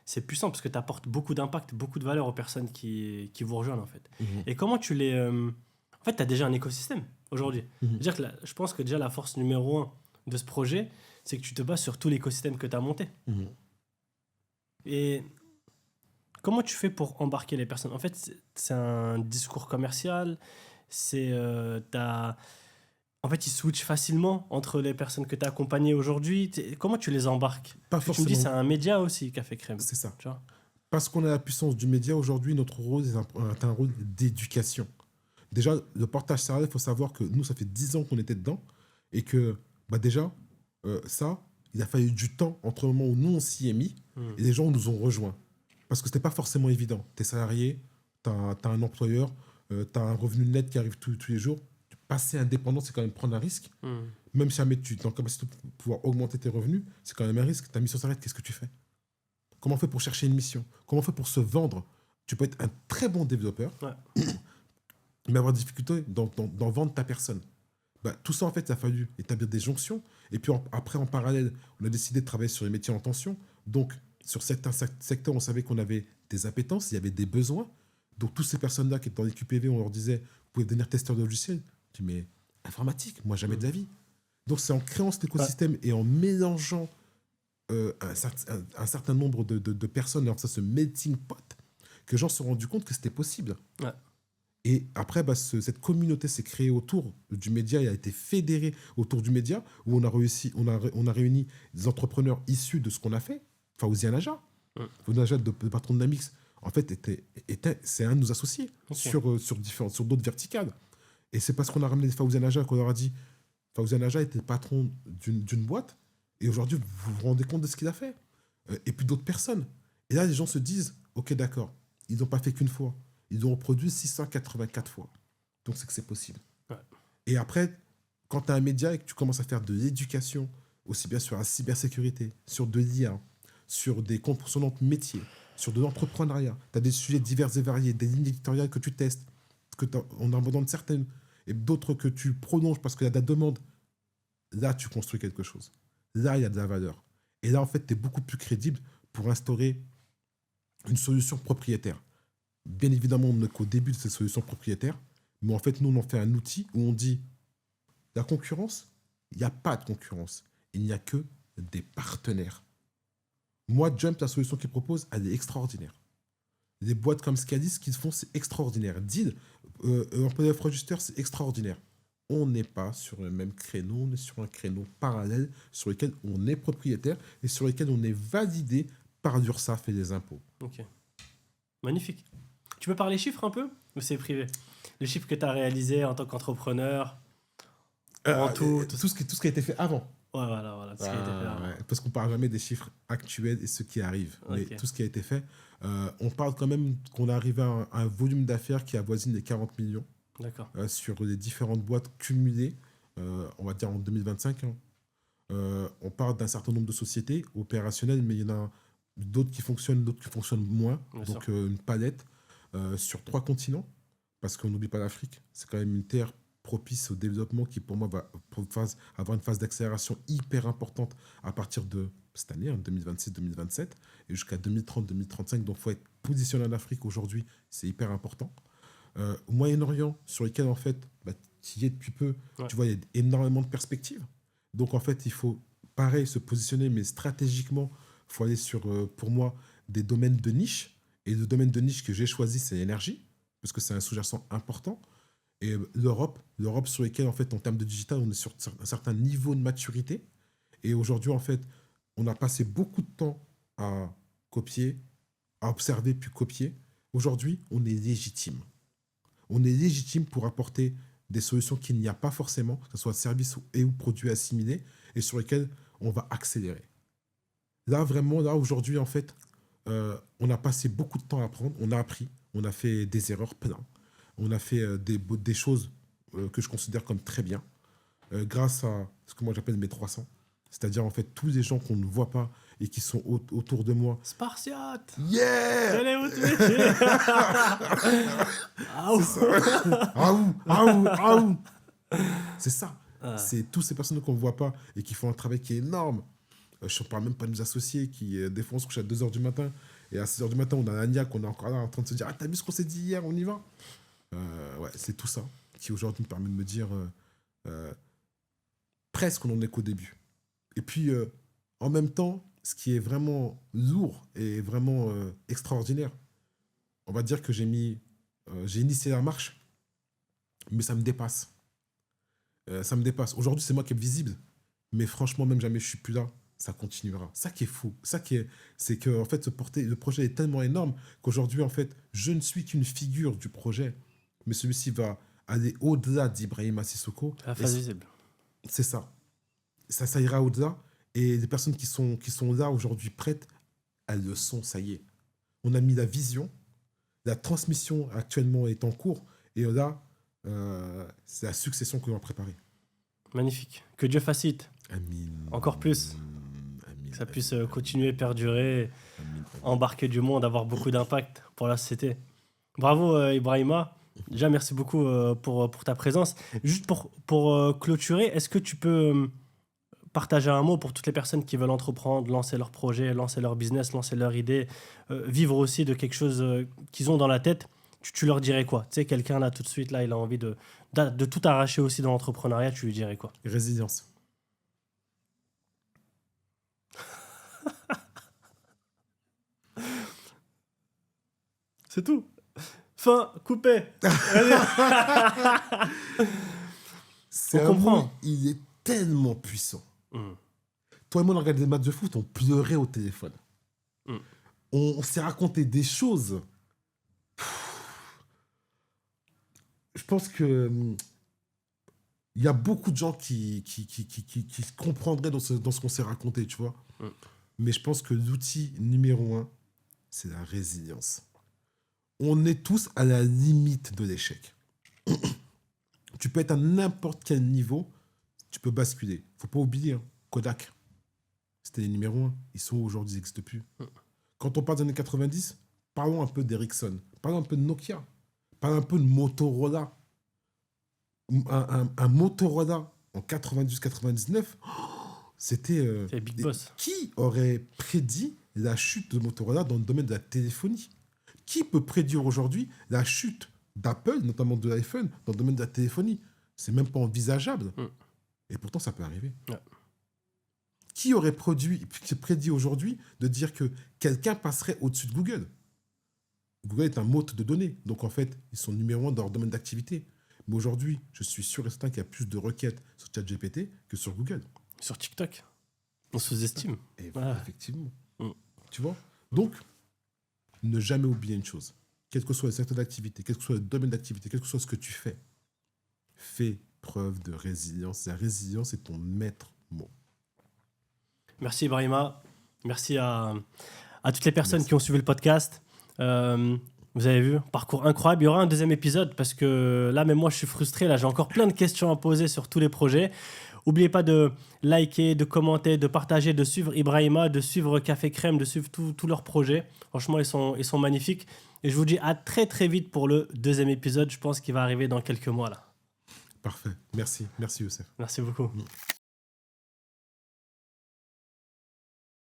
c'est puissant parce que tu apportes beaucoup d'impact, beaucoup de valeur aux personnes qui vous rejoignent, en fait. Et comment tu les... En fait, tu as déjà un écosystème aujourd'hui. C'est-à-dire que je pense que déjà la force numéro 1 de ce projet, c'est que tu te bases sur tout l'écosystème que tu as monté. Et comment tu fais pour embarquer les personnes? En fait, c'est un discours commercial, en fait, ils switchent facilement entre les personnes que tu as accompagnées aujourd'hui. Comment tu les embarques? Pas Tu me forcément. dis c'est un média aussi, Café Crème. C'est ça. Tu vois? Parce qu'on a la puissance du média, aujourd'hui, notre rôle est un rôle d'éducation. Déjà, le portage salarial, il faut savoir que nous, ça fait 10 ans qu'on était dedans et que déjà, ça, il a fallu du temps entre le moment où nous, on s'y est mis et les gens nous ont rejoints. Parce que ce n'était pas forcément évident. Tu es salarié, tu as un employeur, tu as un revenu net qui arrive tous les jours. Passer indépendant, c'est quand même prendre un risque. Même si jamais tu es en capacité de pouvoir augmenter tes revenus, c'est quand même un risque. Ta mission s'arrête, qu'est-ce que tu fais? Comment on fait pour chercher une mission? Comment on fait pour se vendre? Tu peux être un très bon développeur, mais avoir des difficultés dans vendre ta personne. Tout ça, en fait, il a fallu établir des jonctions. Et puis après, en parallèle, on a décidé de travailler sur les métiers en tension. Donc, sur certains secteurs, on savait qu'on avait des appétences, il y avait des besoins. Donc, toutes ces personnes-là qui étaient dans les QPV, on leur disait, vous pouvez devenir testeur de logiciel. Je dis, mais informatique, moi, jamais de la vie. Donc, c'est en créant cet écosystème et en mélangeant un certain nombre de personnes, et ça, ce melting pot, que les gens se sont rendus compte que c'était possible. Et après, cette communauté s'est créée autour du média et a été fédérée autour du média, où on a réuni des entrepreneurs issus de ce qu'on a fait. Fawzi Anaja, le patron de Namix, en fait, c'est un de nos associés sur d'autres verticales. Et c'est parce qu'on a ramené Fawzi Anaja qu'on leur a dit, Fawzi Anaja était patron d'une boîte, et aujourd'hui, vous vous rendez compte de ce qu'il a fait. Et puis d'autres personnes. Et là, les gens se disent, ok, d'accord, ils n'ont pas fait qu'une fois. Ils ont reproduit 684 fois. Donc, c'est que c'est possible. Et après, quand tu as un média et que tu commences à faire de l'éducation, aussi bien sur la cybersécurité, sur de l'IA, sur des composants métiers, sur de l'entrepreneuriat, tu as des sujets divers et variés, des lignes éditoriales que tu testes, on en abandonne certaines, et d'autres que tu prolonges parce qu'il y a de la demande. Là, tu construis quelque chose. Là, il y a de la valeur. Et là, en fait, tu es beaucoup plus crédible pour instaurer une solution propriétaire. Bien évidemment, on n'est qu'au début de cette solution propriétaire, mais en fait, nous, on en fait un outil où on dit la concurrence, il n'y a pas de concurrence. Il n'y a que des partenaires. Moi, Jump, la solution qu'ils proposent, elle est extraordinaire. Les boîtes comme Scadis, ce qu'ils font, c'est extraordinaire. Deal, Orphaned Register, c'est extraordinaire. On n'est pas sur le même créneau, on est sur un créneau parallèle sur lequel on est propriétaire et sur lequel on est validé par l'URSSAF et les impôts. Ok. Magnifique. Tu peux parler chiffres un peu ou c'est privé? Les chiffres que tu as réalisés en tant qu'entrepreneur, en tout Tout ce qui a été fait avant. Ouais, voilà, tout ce qui a été fait avant. Ouais, parce qu'on ne parle jamais des chiffres actuels et ceux qui arrivent. Mais Ok. tout ce qui a été fait, on parle quand même qu'on est arrivé à un volume d'affaires qui avoisine les 40 millions D'accord. sur les différentes boîtes cumulées, on va dire en 2025. Hein. On parle d'un certain nombre de sociétés opérationnelles, mais il y en a d'autres qui fonctionnent, d'autres qui fonctionnent moins. Bien Donc sûr. une palette sur 3 continents, parce qu'on n'oublie pas l'Afrique. C'est quand même une terre propice au développement qui, pour moi, va avoir une phase d'accélération hyper importante à partir de cette année, hein, 2026-2027, et jusqu'à 2030-2035. Donc, il faut être positionné en Afrique aujourd'hui, c'est hyper important. Au Moyen-Orient, sur lequel, en fait, tu y es depuis peu, Ouais. tu vois, il y a énormément de perspectives. Donc, en fait, il faut, pareil, se positionner, mais stratégiquement, il faut aller sur, pour moi, des domaines de niche. Et le domaine de niche que j'ai choisi, c'est l'énergie, parce que c'est un sous-jacent important. Et l'Europe sur lequel, en fait, en termes de digital, on est sur un certain niveau de maturité. Et aujourd'hui, en fait, on a passé beaucoup de temps à copier, à observer, puis copier. Aujourd'hui, on est légitime. On est légitime pour apporter des solutions qu'il n'y a pas forcément, que ce soit services ou produits assimilés, et sur lesquels on va accélérer. Là, vraiment, là, aujourd'hui, en fait, on a passé beaucoup de temps à apprendre, on a appris, on a fait des erreurs plein. On a fait des choses que je considère comme très bien, grâce à ce que moi j'appelle mes 300. C'est-à-dire, en fait, tous les gens qu'on ne voit pas et qui sont autour de moi. Spartiate. Yeah! Allez, où tu es? Ah, ouf. Ah, c'est ça. Ah. C'est toutes ces personnes qu'on ne voit pas et qui font un travail qui est énorme. Je ne parle même pas de nos associés qui, des fois, on se couche à 2h du matin. Et à 6h du matin, on a Anya qu'on est encore là en train de se dire « Ah, t'as vu ce qu'on s'est dit hier, on y va ?» Ouais, c'est tout ça qui aujourd'hui me permet de me dire presque on en est qu'au début. Et puis, en même temps, ce qui est vraiment lourd et vraiment extraordinaire, on va dire que j'ai initié la marche, mais ça me dépasse. Ça me dépasse. Aujourd'hui, c'est moi qui est visible, mais franchement, même jamais je suis plus là, ça continuera. Ça qui est fou, c'est que en fait, le projet est tellement énorme qu'aujourd'hui, en fait, je ne suis qu'une figure du projet, mais celui-ci va aller au-delà d'Ibrahima Sissoko. La phase visible. C'est ça. Ça ira au-delà. Et les personnes qui sont là aujourd'hui prêtes, elles le sont, ça y est. On a mis la vision, la transmission actuellement est en cours, et là, c'est la succession que l'on a préparée. Magnifique. Que Dieu facilite. Amin. Encore plus. Amin. Que ça puisse continuer, perdurer, embarquer du monde, avoir beaucoup d'impact pour la société. Bravo Ibrahima. Déjà, merci beaucoup pour ta présence. Juste pour clôturer, est-ce que tu peux partager un mot pour toutes les personnes qui veulent entreprendre, lancer leur projet, lancer leur business, lancer leur idée, vivre aussi de quelque chose qu'ils ont dans la tête? Tu leur dirais quoi? Tu sais, quelqu'un là, tout de suite, là, il a envie de tout arracher aussi dans l'entrepreneuriat, tu lui dirais quoi? Résilience. C'est tout. Fin, coupé. C'est On un comprend. mot, il est tellement puissant. Mm. Toi et moi, on regardait des matchs de foot, on pleurait au téléphone. Mm. On s'est raconté des choses. Je pense que il y a beaucoup de gens qui comprendraient dans ce qu'on s'est raconté, tu vois. Mm. Mais je pense que l'outil numéro 1, c'est la résilience. On est tous à la limite de l'échec. Tu peux être à n'importe quel niveau, tu peux basculer. Faut pas oublier, hein, Kodak, c'était les numéros 1. Ils sont aujourd'hui, ils n'existent plus. Quand on parle des années 90, parlons un peu d'Ericsson, parlons un peu de Nokia, parlons un peu de Motorola. Un Motorola en 98-99, c'était... C'est Big Boss. Qui aurait prédit la chute de Motorola dans le domaine de la téléphonie? Qui peut prédire aujourd'hui la chute d'Apple, notamment de l'iPhone, dans le domaine de la téléphonie? C'est même pas envisageable. Mm. Et pourtant, ça peut arriver. Ouais. Qui aurait prédit aujourd'hui de dire que quelqu'un passerait au-dessus de Google? Google est un moteur de données. Donc, en fait, ils sont numéro 1 dans leur domaine d'activité. Mais aujourd'hui, je suis sûr et certain qu'il y a plus de requêtes sur ChatGPT que sur Google. Sur TikTok. On sous-estime. Et Ouais. effectivement. Mm. Tu vois? Donc, ne jamais oublier une chose. Quel que soit le secteur d'activité, quel que soit le domaine d'activité, quel que soit ce que tu fais preuve de résilience. La résilience est ton maître mot. Merci Ibrahima. Merci à toutes les personnes Merci. qui ont suivi le podcast. Vous avez vu, parcours incroyable. Il y aura un deuxième épisode parce que là, même moi, je suis frustré. Là, j'ai encore plein de questions à poser sur tous les projets. N'oubliez pas de liker, de commenter, de partager, de suivre Ibrahima, de suivre Café Crème, de suivre tous leurs projets. Franchement, ils sont magnifiques. Et je vous dis à très très vite pour le deuxième épisode. Je pense qu'il va arriver dans quelques mois là. Parfait. Merci. Merci, Youssef. Merci beaucoup. Mm.